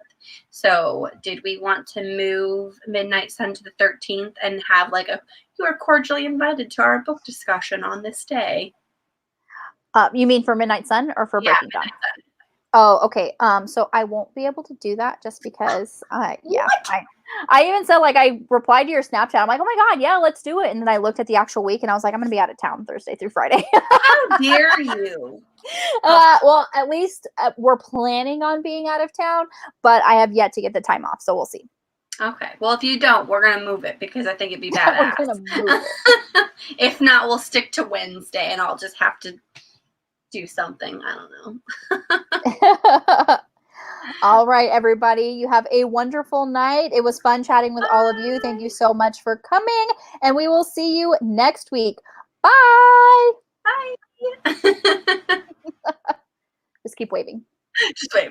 So did we want to move Midnight Sun to the 13th and have like you are cordially invited to our book discussion on this day? You mean for Midnight Sun or for Breaking Dawn? Sun. Oh, okay. So I won't be able to do that just because, I even said, like, I replied to your Snapchat. I'm like, oh my God, yeah, let's do it. And then I looked at the actual week and I was like, I'm going to be out of town Thursday through Friday. How dare you? Well, at least we're planning on being out of town, but I have yet to get the time off. So we'll see. Okay. Well, if you don't, we're going to move it because I think it'd be We're badass. going to move it. If not, we'll stick to Wednesday and I'll just have to do something. I don't know. All right, everybody. You have a wonderful night. It was fun chatting with all of you. Thank you so much for coming. And we will see you next week. Bye. Bye. Just keep waving. Just wait.